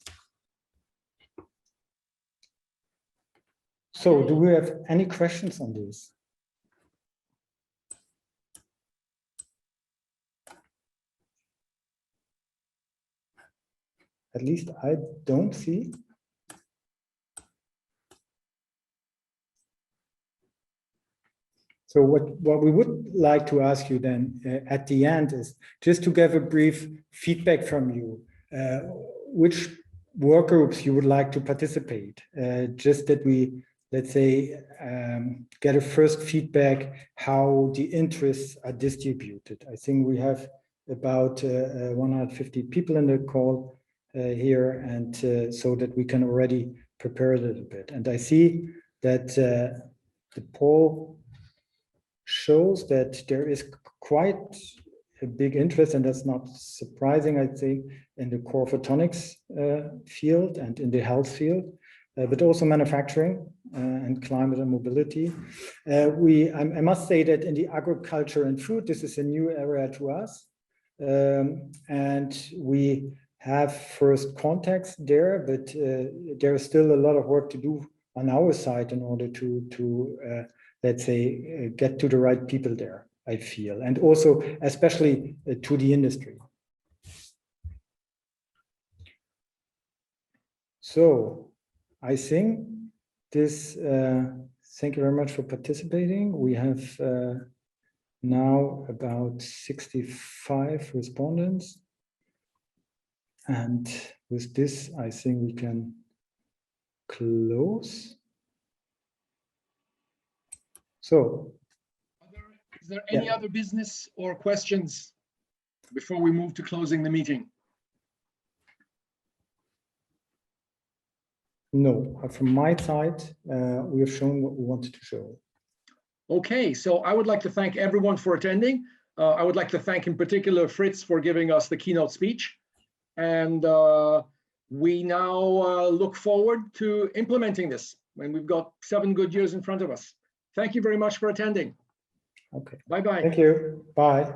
So do we have any questions on this? At least I don't see. So what we would like to ask you then at the end is just to give a brief feedback from you, which work groups you would like to participate, just that we, let's say, get a first feedback how the interests are distributed. I think we have about 150 people in the call here, and so that we can already prepare a little bit. And I see that the poll shows that there is quite a big interest, and that's not surprising, I think, in the core photonics field and in the health field, but also manufacturing and climate and mobility. I must say that in the agriculture and food, this is a new area to us. And we have first contacts there, but there is still a lot of work to do on our side in order to let's say, get to the right people there, I feel, and also especially to the industry. So I think this, thank you very much for participating. We have now about 65 respondents. And with this, I think we can close. So, is there any other business or questions before we move to closing the meeting? No, from my side, we have shown what we wanted to show. Okay, so I would like to thank everyone for attending. I would like to thank in particular Fritz for giving us the keynote speech. And we now look forward to implementing this. And we've got 7 good years in front of us. Thank you very much for attending. Okay. Bye-bye. Thank you. Bye.